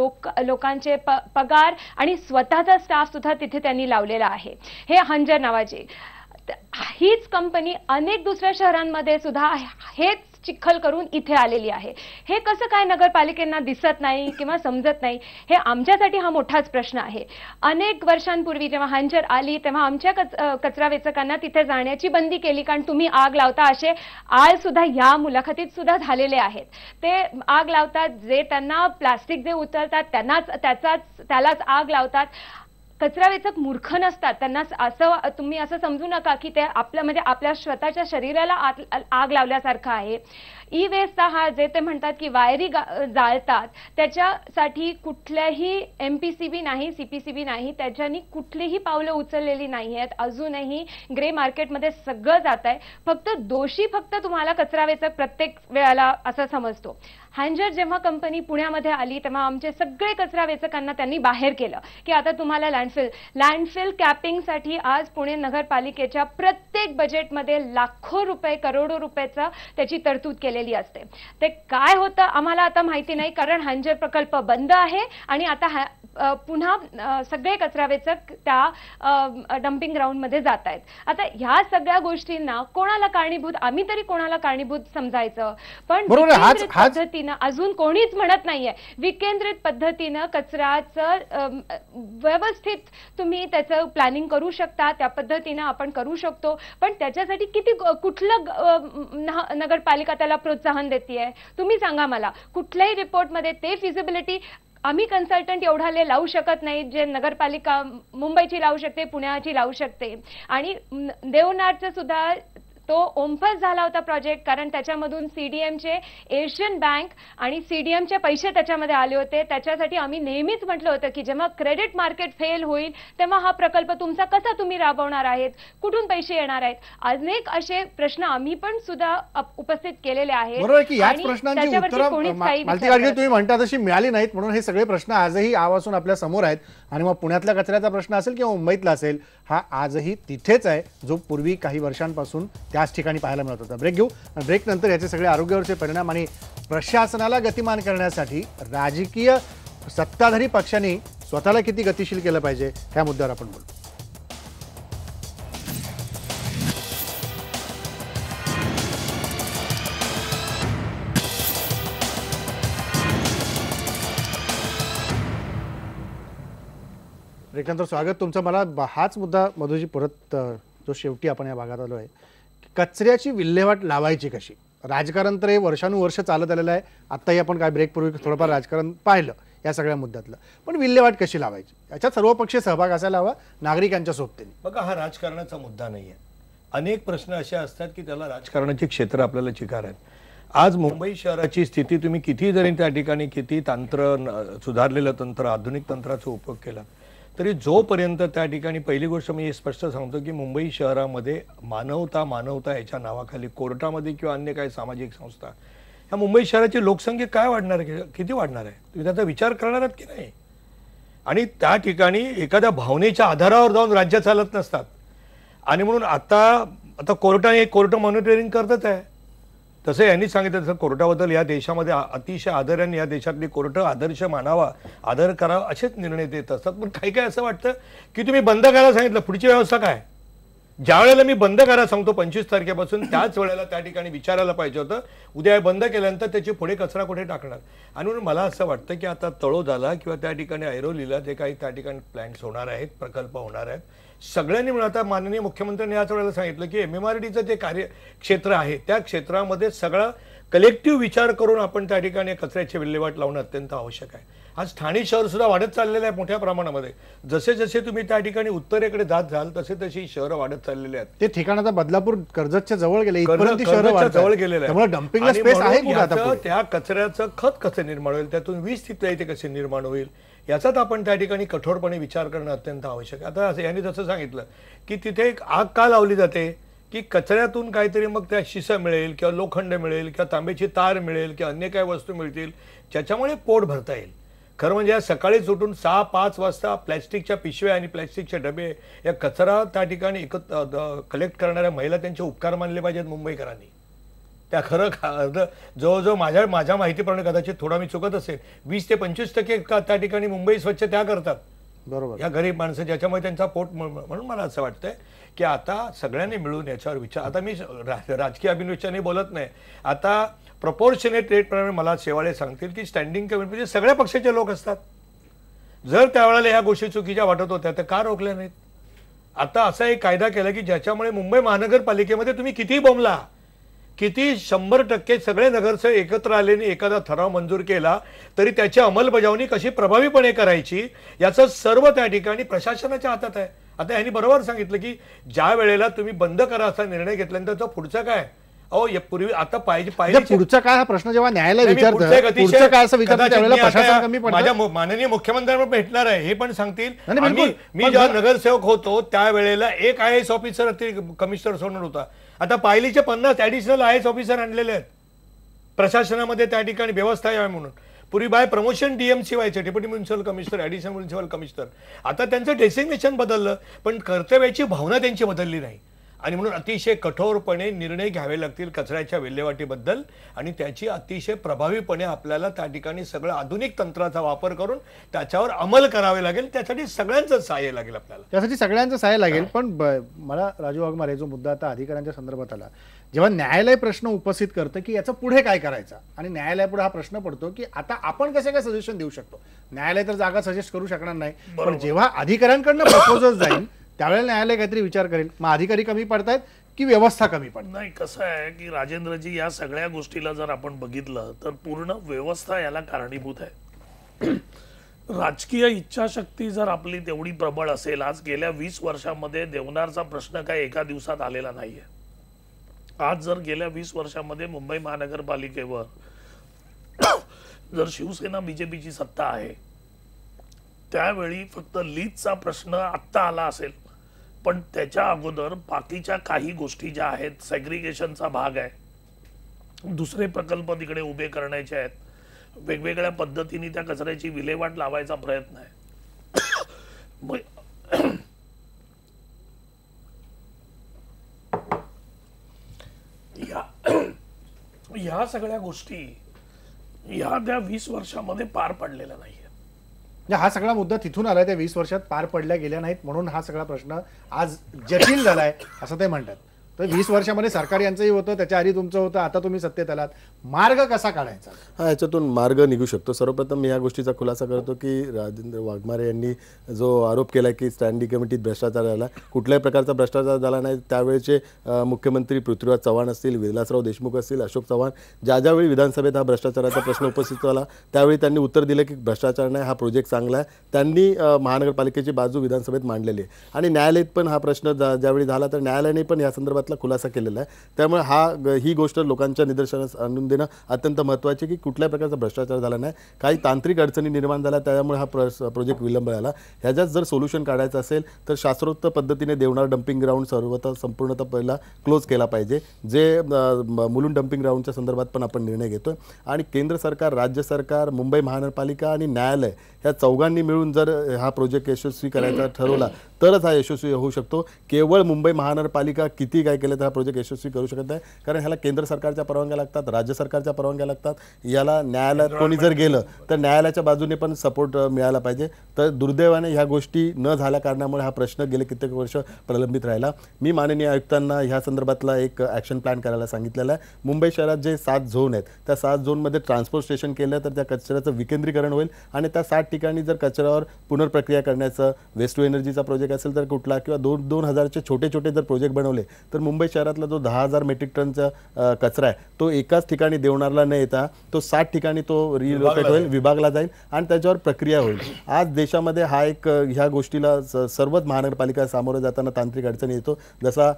लोकांचे पगार आणि स्वतःचा स्टाफ सुद्धा तिथे त्यांनी लावलेला आहे। हे हंजर नावाची हीच कंपनी अनेक दुसऱ्या शहरांमध्ये सुद्धा हेच चिखल करून इथे आलेली आहे। हे कसं काय नगरपालिकेंना दिसत नाही किंवा समजत नाही, हे आमच्यासाठी हा मोठाच प्रश्न आहे। अनेक वर्षांपूर्वी जेव्हा हंजर आली तेव्हा आमच्या कचरा वेचकांना तिथे जाण्याची बंदी केली, कारण तुम्ही आग लावता असे आज सुद्धा या मुलाखतीत सुद्धा झालेले आहेत। ते आग लावतात, जे त्यांना प्लास्टिक जे उचलतात त्यालाच आग लावतात। कचरा वेचक मूर्ख नसतात. त्यांना असं तुम्ही असं समजू नका की ते आपल्या म्हणजे आपल्या स्वतःच्या शरीराला आग लावल्यासारखं आहे. ई वेस्ट हा जे ते म्हणतात की वायरी जाळतात, त्याच्यासाठी कुठल्याही MPCB नाही, CPCB नाही, त्याच्यानी कुठलीही पावलं उचललेली नाही आहेत. अजूनही ग्रे मार्केटमध्ये सगळं जात आहे. फक्त दोषी तुम्हाला कचरा वेचक प्रत्येक वेळेला असं समजतो. हँजर जेव्हा कंपनी पुण्यामध्ये आली तेव्हा आमचे सगळे कचरा वेचकांना त्यांनी बाहेर केलं की आता तुम्हाला लँडफिल कॅपिंगसाठी आज पुणे नगरपालिकेच्या प्रत्येक बजेटमध्ये लाखो रुपये, करोडो रुपयाचा त्याची तरतूद केलेली असते. ते काय होतं आम्हाला आता माहिती नाही, कारण हँजर प्रकल्प बंद आहे आणि आता पुन्हा सगळे कचरा वेचक त्या डम्पिंग ग्राउंडमध्ये जात आहेत. आता ह्या सगळ्या गोष्टींना कोणाला कारणीभूत, आम्ही तरी कोणाला कारणीभूत समजायचं. पण पद्धतीनं अजून कोणीच म्हणत नाहीये विकेंद्रित पद्धतीनं कचऱ्याचं व्यवस्थित तुम्ही त्याचं प्लॅनिंग करू शकता, त्या पद्धतीनं आपण करू शकतो. पण त्याच्यासाठी किती कुठलं नगरपालिका त्याला प्रोत्साहन देतेय तुम्ही सांगा मला. कुठल्याही रिपोर्टमध्ये ते फिजिबिलिटी आम्ही कन्सल्टंट एवढाले लावू शकत नाही जे नगरपालिका मुंबईची लावू शकते, पुण्याची लावू शकते. आणि देवनारचं सुद्धा तो ओमफस झाला होता प्रोजेक्ट, कारण त्याच्यामधून CDMचे एशियन बँक आणि CDMचे पैसे त्याच्यामध्ये आले होते. त्याच्यासाठी आम्ही नेहमीच म्हटलं होतं की जेव्हा क्रेडिट मार्केट फेल होईल तेव्हा हा प्रकल्प तुमचा कसा तुम्ही राबवणार आहेत, कुठून पैसे येणार आहेत. अनेक असे प्रश्न आम्ही पण सुद्धा उपस्थित केलेले आहेत. बरोबर की याच प्रश्नांची उत्तरं मालती गाडगे तुम्ही म्हणता तशी मिळाली नाहीत, म्हणून हे सगळे प्रश्न आजही आवाजून आपल्या समोर आहेत. आणि मग पुण्यातल्या कचऱ्याचा प्रश्न असेल किंवा मुंबईतला असेल, हा आजही तिथेच आहे जो पूर्वी काही वर्षांपासून त्याच ठिकाणी पाहायला मिळत होता. ब्रेक घेऊ. ब्रेक नंतर याचे सगळे आरोग्यावरचे परिणाम आणि प्रशासनाला गतिमान करण्यासाठी राजकीय सत्ताधारी पक्षांनी स्वतःला किती गतिशील केलं पाहिजे त्या मुद्द्यावर आपण बोलू. ब्रेकनंतर स्वागत तुमचं. मला हाच मुद्दा मधुजी परत जो शेवटी आपण या भागात आलो आहे, कचऱ्याची विल्हेवाट लावायची कशी. राजकारण तर हे वर्षानुवर्ष चालत आलेलं आहे. आत्ताही आपण काय ब्रेकपूर्वी थोडंफार राजकारण पाहिलं या सगळ्या मुद्द्यातलं. पण विल्हेवाट कशी लावायची याच्यात सर्वपक्षीय सहभाग असायला हवा नागरिकांच्या सोबतीने. बघा, हा राजकारणाचा मुद्दा नाही आहे. अनेक प्रश्न असे असतात की त्याला राजकारणाची क्षेत्र आपल्याला चिकार आहेत. आज मुंबई शहराची स्थिती तुम्ही किती जरी त्या ठिकाणी किती तंत्र सुधारलेलं तंत्र, आधुनिक तंत्राचा उपयोग केला तरी जोपर्यंत त्या ठिकाणी पहिली गोष्ट मी स्पष्ट सांगतो की मुंबई शहरामध्ये मानवता याच्या नावाखाली कोर्टामध्ये किंवा अन्य काही सामाजिक संस्था, ह्या मुंबई शहराची लोकसंख्या काय वाढणार आहे, किती वाढणार आहे, तुम्ही त्याचा विचार करणार आहात की नाही. आणि त्या ठिकाणी एखाद्या भावनेच्या आधारावर जाऊन राज्य चालत नसतात. आणि म्हणून आता कोर्ट मॉनिटरिंग करतच आहे. तसं यांनी सांगितलं, तसं कोर्टाबद्दल या देशामध्ये अतिशय आदराने या देशातली कोर्ट आदर्श मानावा, आदर करावा असेच निर्णय देत असतात. पण काही काय असं वाटतं की तुम्ही बंद करायला सांगितलं, पुढची व्यवस्था काय. ज्या वेळेला मी बंद करायला सांगतो 25 तारखेपासून, त्याच वेळेला त्या ठिकाणी विचारायला पाहिजे होतं उद्या बंद केल्यानंतर त्याची पुढे कचरा कुठे टाकणार. आणि म्हणून मला असं वाटतं की आता तळोदाला किंवा त्या ठिकाणी ऐरोलीला जे काही त्या ठिकाणी प्लॅन्ट्स होणार आहेत, प्रकल्प होणार आहेत, सगळ्यांनी मिळून आता माननीय मुख्यमंत्र्यांनी याच वेळेला सांगितलं की MMRDचं जे कार्यक्षेत्र आहे त्या क्षेत्रामध्ये सगळं कलेक्टिव्ह विचार करून आपण त्या ठिकाणी कचऱ्याची विल्हेवाट लावणं अत्यंत आवश्यक आहे. आज ठाणे शहर सुद्धा वाढत चाललेलं आहे मोठ्या प्रमाणामध्ये. जसे जसे तुम्ही त्या ठिकाणी उत्तरेकडे जात जाल तसे तशी शहरं वाढत चाललेले आहेत. ते ठिकाण आता बदलापूर कर्जतच्या जवळ गेले, जवळ गेलेलं आहे. डम्पिंगला स्पेस आहे. त्या कचऱ्याचं खत कसं निर्माण होईल, त्यातून वीज तिथल्या इथे कसे निर्माण होईल याचाच आपण त्या ठिकाणी कठोरपणे विचार करणं अत्यंत आवश्यक आहे. आता यांनी जसं सांगितलं की तिथे एक आग का लावली जाते की कचऱ्यातून काहीतरी मग त्या शिसा मिळेल किंवा लोखंड मिळेल किंवा तांब्याची तार मिळेल किंवा अन्य काही वस्तू मिळतील ज्याच्यामुळे पोट भरता येईल. खरं म्हणजे सकाळीच उठून 6-5 वाजता प्लॅस्टिकच्या पिशव्या आणि प्लॅस्टिकचे डबे या कचरा त्या ठिकाणी कलेक्ट करणाऱ्या महिला त्यांचे उपकार मानले पाहिजेत मुंबईकरांनी. त्या खरं जवळजवळ माझ्या माहितीप्रमाणे कदाचित थोडा मी चुकत असेल 20 ते 25% त्या ठिकाणी मुंबई स्वच्छ त्या करतात. बरोबर. या गरीब माणसं ज्याच्यामुळे त्यांचा पोट. म्हणून मला असं वाटतंय की आता सगळ्यांनी मिळून याच्यावर विचार. आता मी राजकीय अभिनेत्याने बोलत नाही. आता प्रपोर्शनेट रेटप्रमाणे मला शेवाळे सांगतील की स्टँडिंग कमिटी म्हणजे सगळ्या पक्षाचे लोक असतात. जर त्यावेळेला ह्या गोष्टी चुकीच्या वाटत होत्या तर का रोखल्या नाहीत. आता असा एक कायदा केला की ज्याच्यामुळे मुंबई महानगरपालिकेमध्ये तुम्ही कितीही बोंबला, किती 100% सगळे नगरसेवक एकत्र आले आणि एखादा ठराव मंजूर केला तरी त्याची अंमलबजावणी कशी प्रभावीपणे करायची याचं सर्व त्या ठिकाणी प्रशासनाच्या हातात आहे. आता यांनी बरोबर सांगितलं की ज्या वेळेला तुम्ही बंद करा असा निर्णय घेतल्यानंतर तो पुढचा काय अहो पूर्वी आता पाहिजे पुढचा काय हा प्रश्न जेव्हा न्यायालय नाही, विचारतं पुढचं काय असं विचारतं त्यावेळेला प्रशासन कमी पडतं. माझ्या माननीय मुख्यमंत्र्यांवर भेटणार आहे हे पण सांगतील. नाही, बिलकुल. मी जेव्हा नगरसेवक होतो त्यावेळेला एक IAS ऑफिसर कमिशनर सोडणार होता. आता पायलीचे 50 ऍडिशनल IAS ऑफिसर आणलेले आहेत प्रशासनामध्ये त्या ठिकाणी व्यवस्था यावी म्हणून. पूर्वी बाय प्रमोशन DMC व्हायचे, deputy municipal commissioner, additional municipal commissioner. आता त्यांचं डेसिग्नेशन बदललं पण कर्तव्याची भावना त्यांची बदलली नाही आणि म्हणून अतिशय कठोरपणे निर्णय घ्यावे लागतील कचऱ्याच्या विल्हेवाटीबद्दल आणि त्याची अतिशय प्रभावीपणे आपल्याला त्या ठिकाणी सगळं आधुनिक तंत्राचा वापर करून त्याच्यावर अंमल करावे लागेल. त्यासाठी सगळ्यांचं सहाय्य लागेल आपल्याला. त्यासाठी सगळ्यांचं सहाय्य लागेल. पण मला राजू वाघमारे जो मुद्दा आता अधिकाऱ्यांच्या संदर्भात आला, जेव्हा न्यायालय प्रश्न उपस्थित करतं की याचं पुढे काय करायचं आणि न्यायालयापुढे हा प्रश्न पडतो की आता आपण कसे काय सजेशन देऊ शकतो. न्यायालय तर जागा सजेस्ट करू शकणार नाही, पण जेव्हा अधिकाऱ्यांकडनं प्रपोजल जाईल त्यावेळेला न्यायालय काहीतरी विचार करेल. मग अधिकारी कमी पडतायत की व्यवस्था कमी पडते. नाही, कसं आहे की राजेंद्रजी या सगळ्या गोष्टीला जर आपण बघितलं तर पूर्ण व्यवस्था याला कारणीभूत आहे. राजकीय इच्छाशक्ती जर आपली तेवढी प्रबळ असेल, आज गेल्या 20 वर्षामध्ये देवनारचा प्रश्न काय एका दिवसात आलेला नाहीये. आज जर गेल्या 20 वर्षामध्ये मुंबई महानगरपालिकेवर जर शिवसेना BJPची सत्ता आहे त्यावेळी फक्त लीजचा प्रश्न आत्ता आला असेल, पण त्याच्या अगोदर बाकीच्या काही गोष्टी ज्या आहेत, सेग्रिगेशनचा भाग आहे, दुसरे प्रकल्प तिकडे उभे करण्याचे आहेत, वेगवेगळ्या पद्धतीने त्या कचऱ्याची विल्हेवाट लावायचा प्रयत्न आहे. या सगळ्या गोष्टी या त्या 20 वर्षामध्ये पार पडलेल्या नाहीये. हा सगळा मुद्दा तिथून आलाय, त्या 20 वर्षात पार पडल्या गेल्या नाहीत म्हणून हा सगळा प्रश्न आज जटिल झालाय असं ते म्हणतात. तर 20 वर्षामध्ये सरकार यांचंही होतं, त्याच्या आधी तुमचं होतं, आता तुम्ही सत्तेत आलात. मार्ग कसा काढायचा? हा, याच्यातून मार्ग निघू शकतो. सर्वप्रथम मी या गोष्टीचा खुलासा करतो की राजेंद्र वाघमारे यांनी जो आरोप केला की स्टँडिंग कमिटीत भ्रष्टाचार झाला, कुठल्याही प्रकारचा भ्रष्टाचार झाला नाही. त्यावेळेचे मुख्यमंत्री पृथ्वीराज चव्हाण असतील, विलासराव देशमुख असतील, अशोक चव्हाण ज्यावेळी विधानसभेत हा भ्रष्टाचाराचा प्रश्न उपस्थित झाला त्यावेळी त्यांनी उत्तर दिलं की भ्रष्टाचार नाही, हा प्रोजेक्ट चांगला आहे. त्यांनी महानगरपालिकेची बाजू विधानसभेत मांडलेली आहे आणि न्यायालयात पण हा प्रश्न ज्यावेळी झाला तर न्यायालयाने पण या संदर्भात खुलासा केलेला आहे. त्यामुळे ही गोष्ट लोकांच्या निदर्शनास आणून देणं अत्यंत महत्त्वाचे की कुठल्याही प्रकारचा भ्रष्टाचार झाला नाही. काही तांत्रिक अडचणी निर्माण झाल्या त्यामुळे हा प्रोजेक्ट विलंब झाला. ह्याच्यात जर सोल्युशन काढायचं असेल तर शास्त्रोक्त पद्धतीने देवनार डम्पिंग ग्राउंड संपूर्णतः पहिला क्लोज केला पाहिजे, जे मुलुंड डम्पिंग ग्राउंडच्या संदर्भात पण आपण निर्णय घेतोय. आणि केंद्र सरकार, राज्य सरकार, मुंबई महानगरपालिका आणि न्यायालय ह्या चौघांनी मिळून जर हा प्रोजेक्ट यशस्वी करायचा ठरवला तरच हा यशस्वी होऊ शकतो. केवळ मुंबई महानगरपालिका किती काय केलं तर हा प्रोजेक्ट यशस्वी करू शकत नाही, कारण ह्याला केंद्र सरकारच्या परवानग्या लागतात, राज्य सरकारच्या परवानग्या लागतात. याला न्यायालयात कोणी जर गेलं तर न्यायालयाच्या बाजूने पण सपोर्ट मिळाला पाहिजे. तर दुर्दैवाने ह्या गोष्टी न झाल्या कारणामुळे हा प्रश्न गेले कित्येक वर्ष प्रलंबित राहिला. मी माननीय आयुक्तांना ह्या संदर्भातला एक ॲक्शन प्लॅन करायला सांगितलेला आहे. मुंबई शहरात जे 7 झोन आहेत त्या 7 झोनमध्ये ट्रान्सपोर्ट स्टेशन केलं तर त्या कचऱ्याचं विकेंद्रीकरण होईल आणि त्या 60 ठिकाणी जर कचऱ्यावर पुनर्प्रक्रिया करण्याचं वेस्ट टू एनर्जीचा प्रोजेक्ट असेल तर कुठला किंवा 2,000चे छोटे छोटे जर प्रोजेक्ट बनवले तर मुंबई शहरातला जो 10,000 मेट्रिक टनचा कचरा आहे तो एकाच ठिकाणी देवनारला न येता तो 60 ठिकाणी तो रिलोकेट होईल, विभागला जाईल आणि त्याच्यावर प्रक्रिया होईल. आज देशामध्ये हा एक ह्या गोष्टीला सर्वच महानगरपालिका सामोरं जाताना तांत्रिक अडचणी येतो. जसा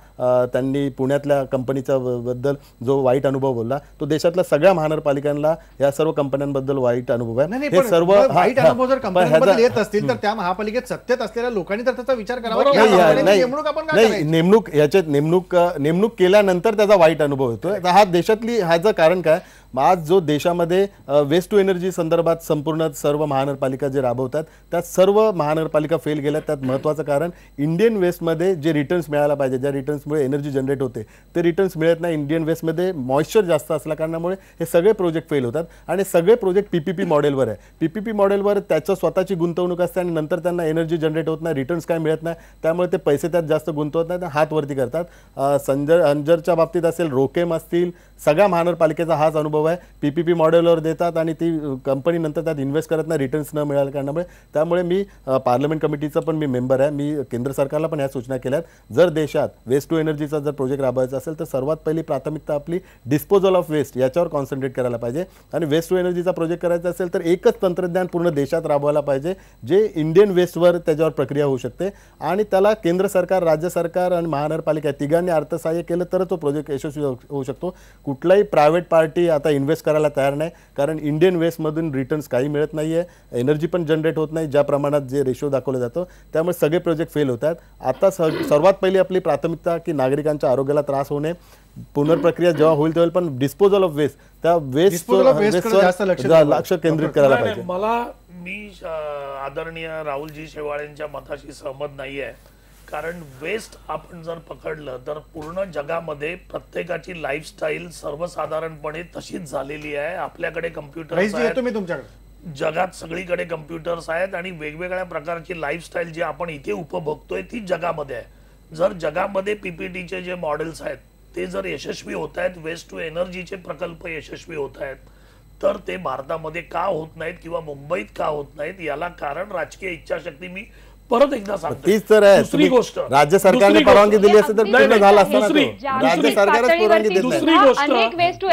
त्यांनी पुण्यातल्या कंपनीच्या बद्दल जो वाईट अनुभव बोलला तो देशातल्या सगळ्या महानगरपालिकांना या सर्व कंपन्यांबद्दल वाईट अनुभव आहे. हे सर्व वाईट अनुभव जर कंपन्यांबद्दल येत असतील तर त्या महापालिकेत सत्तेत असलेल्या लोकांनी तर त्याचा विचार करावा. नेमणूक केल्यानंतर त्याचा वाईट अनुभव होतोय. हा देशातली ह्याचं कारण काय, आज जो देशामध्ये वेस्ट टू एनर्जी संदर्भात संपूर्ण सर्व महानगरपालिका जे राबवतात त्यात सर्व महानगरपालिका फेल गेल्यात. त्यात महत्त्वाचं कारण इंडियन वेस्टमध्ये जे रिटर्न्स मिळायला पाहिजे, ज्या रिटर्न्समुळे एनर्जी जनरेट होते ते रिटर्न्स मिळत नाही. इंडियन वेस्टमध्ये मॉइश्चर जास्त असल्या कारणामुळे हे सगळे प्रोजेक्ट फेल होतात आणि सगळे प्रोजेक्ट PPP मॉडेलवर आहे. PPP मॉडेलवर त्याचं स्वतःची गुंतवणूक असते आणि नंतर त्यांना एनर्जी जनरेट होत नाही, रिटर्न्स काय मिळत नाही, त्यामुळे ते पैसे त्यात जास्त गुंतवत नाहीत, हात वरती करतात. अंजरच्या बाबतीत असेल, रोकेम असतील, सगळ्या महानगरपालिकेचा हाच अनुभव आहे. PPP मॉडेलवर देतात आणि ती कंपनी नंतर त्यात इन्व्हेस्ट करत नाही रिटर्न्स न मिळाल्या कारणामुळे. त्यामुळे मी पार्लमेंट कमिटीचा पण मी मेंबर आहे. मी केंद्र सरकारला पण या सूचना केल्यात. जर देशात वेस्ट टू एनर्जीचा जर प्रोजेक्ट राबवायचा असेल तर सर्वात पहिली प्राथमिकता आपली डिस्पोजल ऑफ वेस्ट याच्यावर कॉन्सन्ट्रेट करायला पाहिजे. आणि वेस्ट टू एनर्जीचा प्रोजेक्ट करायचा असेल तर एकच तंत्रज्ञान पूर्ण देशात राबवायला पाहिजे जे इंडियन वेस्टवर त्याच्यावर प्रक्रिया होऊ शकते. आणि त्याला केंद्र सरकार, राज्य सरकार आणि महानगरपालिका तिघांनी अर्थसहाय्य केलं तर तो प्रोजेक्ट यशस्वी होऊ शकतो. कुठलाही प्रायव्हेट पार्टी आता इन्व्हेस्ट करायला तयार नाही, कारण इंडियन वेस्टमधून रिटर्न्स काही मिळत नाही आहे, एनर्जी पण जनरेट होत नाही ज्या प्रमाणात जे रेशो दाखवलं जातं, त्यामुळे सगळे प्रोजेक्ट फेल होतात. आता सर्वात पहिली आपली प्राथमिकता की नागरिकांच्या आरोग्याला त्रास होणे, पुनर्प्रक्रिया जेव्हा होईल तेव्हा पण डिस्पोजल ऑफ वेस्ट, त्या लक्ष केंद्रित करायला पाहिजे. मी आदरणीय राहुलजी शेवाळेंच्या मताशी सहमत नाही आहे. कारण वेस्ट आपण जर पकडलं तर पूर्ण जगामध्ये प्रत्येकाची लाईफस्टाईल सर्वसाधारणपणे तशीच झालेली आहे. आपल्याकडे कम्प्युटर्स आहेत, मी तुमच्याकडे जगात सगळीकडे कम्प्युटर्स आहेत आणि वेगवेगळ्या प्रकारची लाईफस्टाईल जी आपण इथे उपभोगतोय ती जगामध्ये आहे. जर जगामध्ये PPTचे जे मॉडेल्स आहेत ते जर यशस्वी होत आहेत, वेस्ट टू एनर्जीचे प्रकल्प यशस्वी होत आहेत, तर ते भारतामध्ये का होत नाहीत किंवा मुंबईत का होत नाहीत, याला कारण राजकीय इच्छाशक्ती. मी परत एकदा सांगतो, तीच तर आहे. दुसरी गोष्ट, राज्य सरकारने परवानगी दिली असते तर पूर्ण झालं असतं ना. राज्य सरकारच परवानगी देत दुसरी नाही. गोष्ट, अनेक वेस्ट टू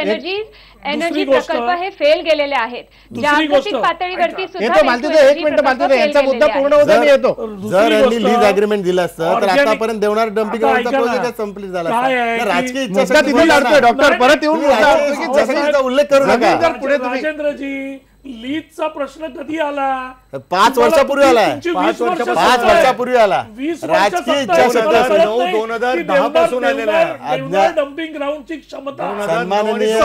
एनर्जी प्रकल्प हे फेल गेलेले आहेत. जागतिक पातळीवरती सुद्धा एक मिनिट मालती यांचा मुद्दा पूर्ण होता, मी येतो. जर यांनी लीज अग्रीमेंट दिलं असतं तर आतापर्यंत देवणार डम्पिंग ग्राउंडचा प्रोजेक्ट कंप्लीट झाला असता. राजकीय मुद्दा तिथे लाडतोय डॉक्टर, परत येऊन इच्छाशक्तीचा उल्लेख करू नका. राजेंद्रजी, लीजचा प्रश्न कधी आला? 5 वर्षापूर्वी आला. 5 वर्षापूर्वी आला. राजकीय इच्छाशक्ती 2010 पासून आलेला आहे. डम्पिंग ग्राउंडची क्षमता सन्माननीय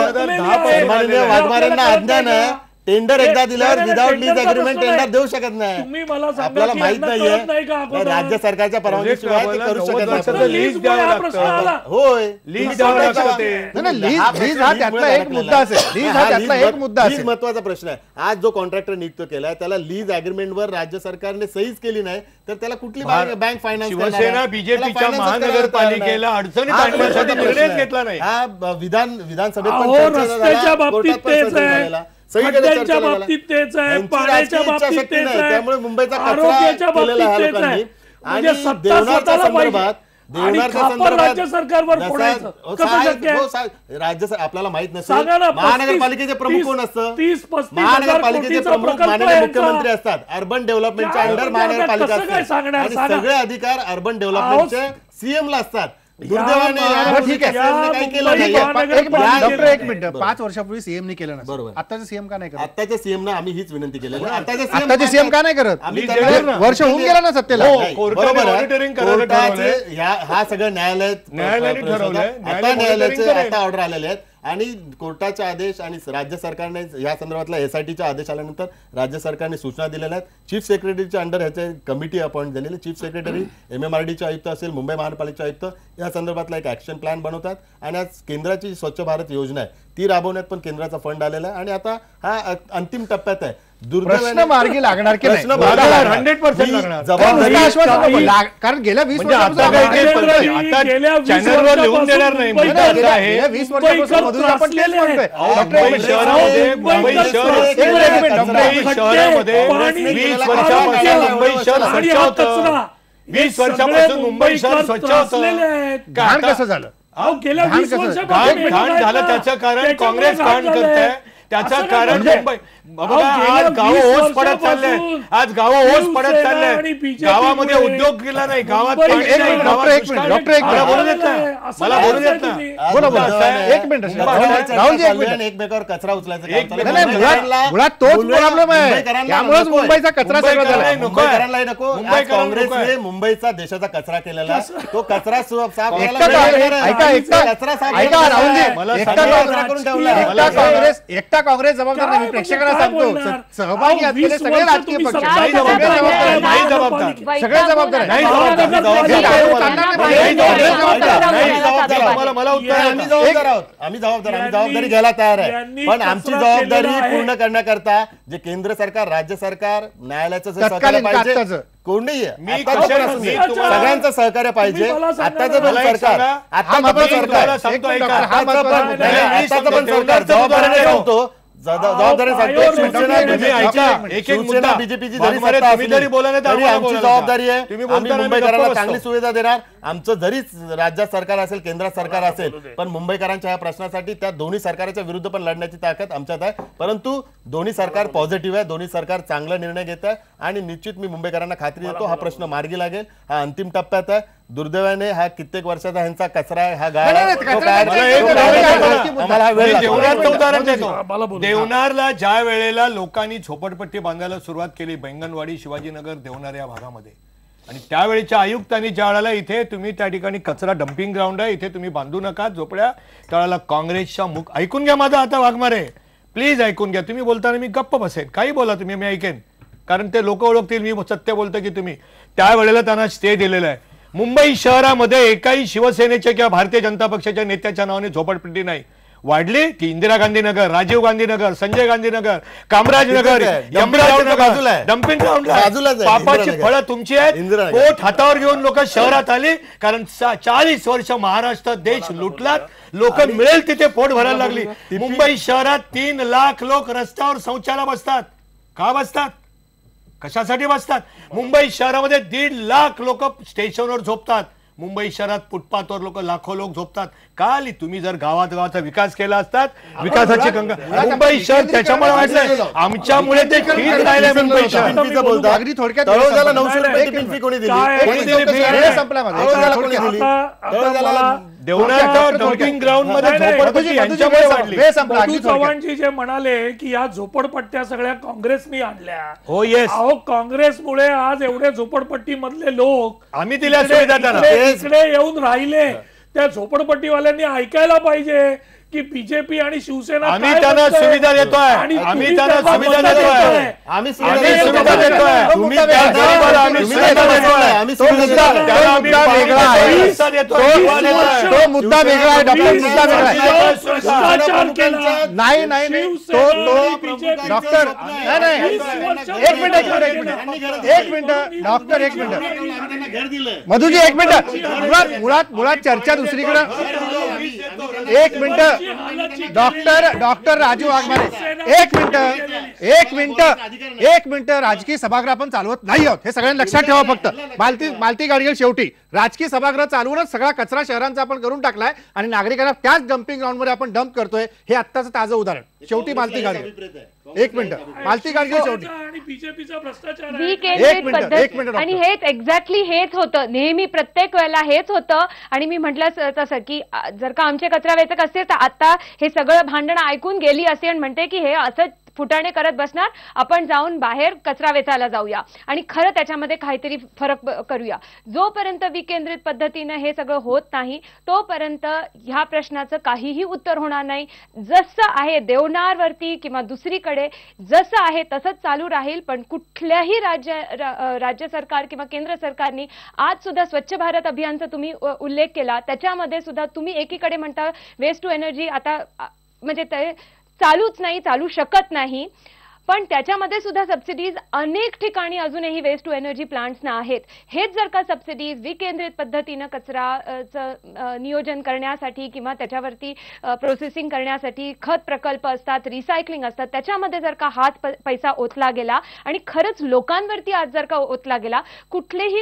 वाघमारेंना अज्ञान आहे. टेंडर एकदा दिल्यावर विदाउट लीज अग्रीमेंट टेंडर देऊ शकत नाही. तुम्ही मला सांगा आपल्याला की माहित यांना कळत नाही का नाहीये अगोदर? राज्य सरकारच्या परवानगीशिवाय ते करू शकत नाही. लीज द्यावं लागतं. होय, लीज द्यावं लागतं ते. लीज हा त्यातला एक मुद्दा असेल. लीज हा त्यातला एक मुद्दा लीज असेल. महत्वाचा प्रश्न आहे. आज जो कॉन्ट्रॅक्टर नियुक्त केलाय त्याला लीज अग्रीमेंटवर राज्य सरकारने सहीच केली नाही तर त्याला कुठली बँक फायनान्स शिवसेना बीजेपीच्या महानगरपालिकेला अडचणीत आणण्यासाठी निर्णयच घेतला नाही. हा विधानसभेत पण अहो, चर्चा रस्त्याच्या झाला, बाबतीत कोर्टात पण तेच चर्चा आहे, झालेला. सगळीकडे खड्ड्यांच्या चर्चा झालेला. बाबतीत तेच आहे, यांची पाण्याच्या राजकीय बाबतीत इच्छाशक्ती तेच नाही. आहे, त्यामुळे मुंबईचा आरोग्याच्या कचरा केलेला बाबतीत आहे तेच आहे. लोकांनी. म्हणजे आणि सत्ता देवनारच्या स्वतःला पाहिजे. संदर्भात आणि खापर राज्य सरकारवर फोडायचं. कसं शक्य आहे? राज्य आपल्याला माहित सांगा नसेल ना, महानगरपालिकेचे प्रमुख 30 कोण असतं? 30-35 महानगरपालिकेचे कोटीचा प्रमुख प्रकल्प माननीय आहे मुख्यमंत्री यांचा. असतात. अर्बन डेव्हलपमेंटच्या काय अंडर म्हणजे महानगरपालिका कसं काय असते सांगणार? आणि सांगा. सगळे अधिकार अर्बन डेव्हलपमेंटचे CM ला असतात. दुर्दैवाने ठीक आहे. काही केलं मुंबई नाही. डॉक्टर एक मिनिट, 5 वर्षापूर्वी सीएम नी केलं बरोबर. नसतं. आताचे सीएम का नाही करत? आताच्या CM ना आम्ही हीच विनंती केलेली आहे. आताचे सीएम का नाही करत? आम्ही वर्ष होऊन गेला ना सत्तेला. बरोबर आहे. monitoring करायला कोर्टाचे ठरवलंय. हा सगळं न्यायालयाने ठरवलंय. आता न्यायालयाचे monitoring आता ऑर्डर आलेले आहेत आणि कोर्टाचे आदेश आणि राज्य सरकारने या संदर्भातला SITचा आदेश आल्यानंतर राज्य सरकारने सूचना दिलेल्या आहेत. चीफ सेक्रेटरीच्या अंडर ह्याचे कमिटी अपॉइंट झालेली. चीफ सेक्रेटरी MMRDचे आयुक्त असेल, मुंबई महानगरपालिकेचे आयुक्त या संदर्भातला एक ऍक्शन प्लॅन बनवतात आणि आज केंद्राची स्वच्छ भारत योजना आहे ती राबवण्यात पण केंद्राचा फंड आलेला आहे आणि आता हा अंतिम टप्प्यात आहे. प्रश्न मार्गी लागणार की नाही? 100% लागणार. नुसतं आश्वासन नको. कारण गेल्या 20 म्हणजे आता वर्षापासून काही आता चॅनलवर लिहून देणार नाही. म्हणजे असं आहे, गेल्या 20 वर्षापासून मधून आपण तेच म्हणतोय. मुंबई शहरामध्ये 20 वर्षापासून मुंबई शहर स्वच्छ होतं. 20 वर्षापासून मुंबई शहर स्वच्छ होतं. घाण कसं झालं? गेल्या 20 वर्षापासून घाण झालं त्याचं कारण काँग्रेस घाण करताय. त्याचं कारण मुंबई बघा, आज गावं ओस पडत चालले. आज गावं ओस पडत चालले. गावामध्ये उद्योग केला नाही, गावात पाणी नाही, गावात दुष्काळ नाही. मला बोलू देत नाही. मला बोलू देत नाही. एक मिनिट राहुलजी, एक मिनिट. एकमेकावर कचरा उचलायचं एक काम मिनिट. चाललंय. मुळात तोच प्रॉब्लेम आहे. त्यामुळेच मुंबईचा कचरा सगळं झाला. मुंबईकरांनाही नको. आज काँग्रेसने मुंबईचा देशाचा कचरा केलेला तो कचरा साफ करायला ऐका राहुलजी, एकटा काँग्रेस जबाबदार नाही. मी प्रेक्षकांना सांगतो, सहभागी असलेले सगळे राजकीय पक्ष नाही जबाबदार. नाही जबाबदार. सगळे जबाबदार आहेत. नाही जबाबदार. मला उत्तर पण आहे. आम्ही जबाबदार आहोत, आम्ही जबाबदारी घ्यायला तयार आहे. यांनी पण आमची कचरा जबाबदारी केलेला आहे. पूर्ण करण्याकरता जे केंद्र सरकार, राज्य सरकार, न्यायालयाचं जे सहकार्य तत्कालीन पाहिजे, आत्ताचं. कोणीही मी आत्ताचं कशाला- पण असू दे, मी तुम्हाला- सगळ्यांचं सहकार्य पाहिजे. तुम्ही मला सांगा आत्ताचं ना. पण मला एक सरकार, सांगा. आत्ताचं हा पण महत्त्वाचा सरकार, मुद्दा सांगतो एक मिनिट, ऐका. हा महत्त्वाचा आत्ताचं मुद्दा पण- आहे. आत्ताचं पण सरकार देवनाथचं जबाबदारीने उदाहरण सांगतो, जबाबदारी सांगतो. पायावर शिवसेना तुम्ही तुम्ही ऐका, एक एक मुद्दा. बीजेपीची जरी वाघमारे, सत्ता तुम्ही असली जरी बोला नाही तर तरी आम्हाला आमची बोलायला जबाबदारी द्या. आहे. तुम्ही आम्ही बोलताना आम्ही मुंबईकरांना गप्प चांगली बसतो. सुविधा देणार. आमचं जरीच राज्यात सरकार असेल, केंद्रात सरकार असेल, पण मुंबईकरांच्या या प्रश्नासाठी त्या दोन्ही सरकारच्या विरुद्ध पण लढण्याची ताकद आमच्यात आहे. परंतु दोन्ही सरकार पॉझिटिव्ह आहे, दोन्ही सरकार चांगला निर्णय घेत आहे आणि निश्चित मी मुंबईकरांना खात्री देतो हा प्रश्न मार्गी लागेल. हा अंतिम टप्प्यात आहे. दुर्दैवाने हा कित्येक वर्षाचा ह्यांचा कचरा आहे, हा गाळ नाही, आहे. नाही, तो कचरा- काय- मला तो एक काय- उदाहरण- आम्हाला हा वेळ मी लागतो. देवनारचं उदाहरण मला देतो. बोलू. देवनारला ज्या वेळेला लोकांनी झोपडपट्टी बांधायला सुरुवात केली, बैंगनवाडी, शिवाजीनगर, देवनार या भागामध्ये, आणि त्यावेळेच्या आयुक्तांनी ज्या वेळेला इथे तुम्ही त्या ठिकाणी कचरा डम्पिंग ग्राउंड आहे, इथे तुम्ही बांधू नका झोपड्या, त्यावेळेला काँग्रेसच्या ऐकून घ्या माझा आता वाघमारे, प्लीज ऐकून घ्या. तुम्ही बोलताना मी गप्प बसेन, काही बोला तुम्ही, मी ऐकेन, कारण ते लोक ओळखतील मी सत्य बोलतो की तुम्ही. त्यावेळेला त्यांना स्टे दिलेला आहे. मुंबई शहरामध्ये एकाही शिवसेनेच्या किंवा भारतीय जनता पक्षाच्या नेत्याच्या नावाने झोपडपट्टी नाही. वाढली ती इंदिरा गांधी नगर, राजीव गांधी नगर, संजय गांधी नगर, कामराज नगर, यमराज नगर, डम्पिंग ग्राउंड, बाजूलाच आहे. पापाची इंदिरा नगर. फळं तुमची आहेत. इंदिरा नगर. पोट हातावर घेऊन लोक शहरात आली, कारण 40 वर्ष महाराष्ट्र देश लुटलात, लोक मिळेल तिथे पोट भरायला लागली. मुंबई शहरात 3 लाख लोक रस्त्यावर शौचाला बसतात. का बसतात? कशासाठी बसतात? मुंबई शहरामध्ये 1.5 लाख लोक स्टेशनवर झोपतात. मुंबई शहरात फुटपाथवर लाखो लोक झोपतात. का आली? तुम्ही जर गावाचा विकास केला असतात, विकासाची गंगा, मुंबई शहर त्याच्यामुळे वाढलंय, आमच्यामुळे ते ठीक राहिलंय. मुंबई शहर पिंपरीचं बोलता. अगदी थोडक्यात तळोजाला वेळ 900 संपला. रुपयाची पिंपरी कोणी दिली? काय- कोणी दिली? वेळ संपला माझा. तळोजाला कोणी दिली? आता तळोजाला मला देवनाथच्या डम्पिंग ग्राउंड मध्ये नाही, नाही, झोपडपट्टी यांच्यामुळे वाढली. वेळ संपला. मधू अगदी थोडक्यात. चव्हाणजी जे म्हणाले की या झोपडपट्ट्या सगळ्या काँग्रेसनी आणल्या. हो, येस. अहो, काँग्रेसमुळे आज एवढे झोपडपट्टी मधले लोक आम्ही दिल्या सुविधा त्यांना. इकडे येऊन राहिले. त्या झोपडपट्टीवाल्यांनी ऐकायला पाहिजे की बीजेपी आणि शिवसेना आम्ही काय त्यांना म्हणताय. सुविधा देतोय. आणि आम्ही तुम्ही त्यांना त्यांना सुविधा मतं देतोय. देताय. आम्ही आम्ही सुविधा देतोय. तुम्ही त्या जागेवर आम्ही तुम्ही सुविधा देताय. देतोय. आम्ही तो सुविधा मुद्दा- देतोय. त्याला आम्ही मुद्दा पाणी वेगळा देतोय, आहे. पैसा देतोय, दिवा देतोय. तो मुद्दा वेगळा आहे, डॉक्टर, मुद्दा वेगळा आहे. भ्रष्टाचार केला. नाही नाही नाही. तो डॉक्टर नाही नाही एक मिनिट एक मिनिट डॉक्टर एक मिनिट मधुजी एक मिनिट मुळात चर्चा दुसरीकडे एक मिनिट डॉक्टर राजू वाघमारे एक मिनिट राजकीय सभागृह आपण चालवत नाही आहोत हे सगळ्यांनी लक्षात ठेवा. फक्त मालती गाडगीळ शेवटी राजकीय सभागृह चालवूनच सगळा कचरा शहरांचा आपण करून टाकलाय आणि नागरिकांना त्याच डम्पिंग ग्राउंड मध्ये आपण डंप करतोय. हे आत्ताचं ताजं उदाहरण. शेवटी मालती गाडगीळ एक मिनिट मालती गाडगीळ शेवटी आणि बीजेपीचा भ्रष्टाचार आहे. विकेंद्रित एक मिनिट, पद्धत आणि हेच एक्झॅक्टली हेच होतं. नेहमी प्रत्येक वेळेला हेच होतं. आणि मी म्हटलं तसं की जर का आमचे कचरा वेचक असते तर आता हे सगळं भांडण ऐकून गेली असे आणि म्हणते की हे असं फुटाणे करत बसणार, आपण जाऊन बाहेर कचरा वेचायला जाऊया आणि खरं त्याच्यामध्ये काहीतरी फरक करूया. जोपर्यंत विकेंद्रित पद्धतीनं हे सगळं होत नाही तोपर्यंत ह्या प्रश्नाचं काहीही उत्तर होणार नाही. जसं आहे देवनारवरती किंवा दुसरीकडे जसं आहे तसंच चालू राहील. पण कुठल्याही राज्य सरकार किंवा केंद्र सरकारने आज सुद्धा स्वच्छ भारत अभियानचा तुम्ही उल्लेख केला, त्याच्यामध्ये सुद्धा तुम्ही एकीकडे म्हणता वेस्ट टू एनर्जी आता म्हणजे ते चालूच नाही, चालू शकत नाही. पण त्याच्यामध्ये सुद्धा सबसिडीज अनेक ठिकाणी अजूनही वेस्ट टू एनर्जी प्लांट्सना आहेत. हेच जर का सबसिडीज विकेंद्रित पद्धतीनं कचराचं नियोजन करण्यासाठी किंवा त्याच्यावरती प्रोसेसिंग करण्यासाठी खत प्रकल्प असतात, रिसायकलिंग असतात, त्याच्यामध्ये जर का हात पैसा ओतला गेला आणि खरंच लोकांवरती आज जर का ओतला गेला, कुठलेही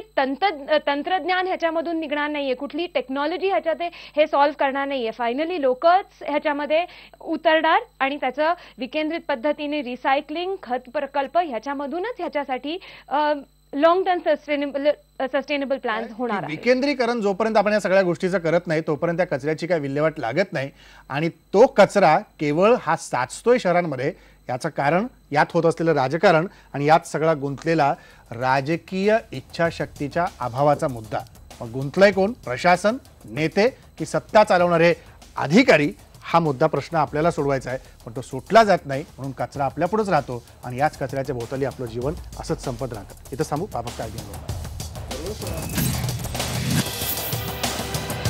तंत्रज्ञान ह्याच्यामधून निघणार नाहीये, कुठली टेक्नॉलॉजी ह्याच्यात हे सॉल्व्ह करणार नाहीये. फायनली लोकच ह्याच्यामध्ये उतरणार आणि त्याचं विकेंद्रित पद्धतीने रिसायकलिंग खत प्रकल्प ह्याच्यामधूनच ह्याच्यासाठी लॉंग टर्म सस्टेनेबल प्लॅन होणार आहे. विकेंद्रीकरण जोपर्यंत आपण या सगळ्या गोष्टीचं करत नाही तोपर्यंत त्या कचऱ्याची काही विल्हेवाट लागत नाही. आणि तो कचरा केवळ हा साचतोय शहरांमध्ये, याचं कारण यात होत असलेलं राजकारण आणि यात सगळा गुंतलेला राजकीय इच्छाशक्तीच्या अभावाचा मुद्दा. मग गुंतलंय कोण? प्रशासन, नेते की सत्ता चालवणारे अधिकारी? हा मुद्दा प्रश्न आपल्याला सोडवायचा आहे, पण तो सुटला जात नाही. म्हणून कचरा आपल्यापुढेच राहतो आणि याच कचऱ्याच्या भोवताली आपलं जीवन असंच संपत राहतं. इथं थांबू. पापक काय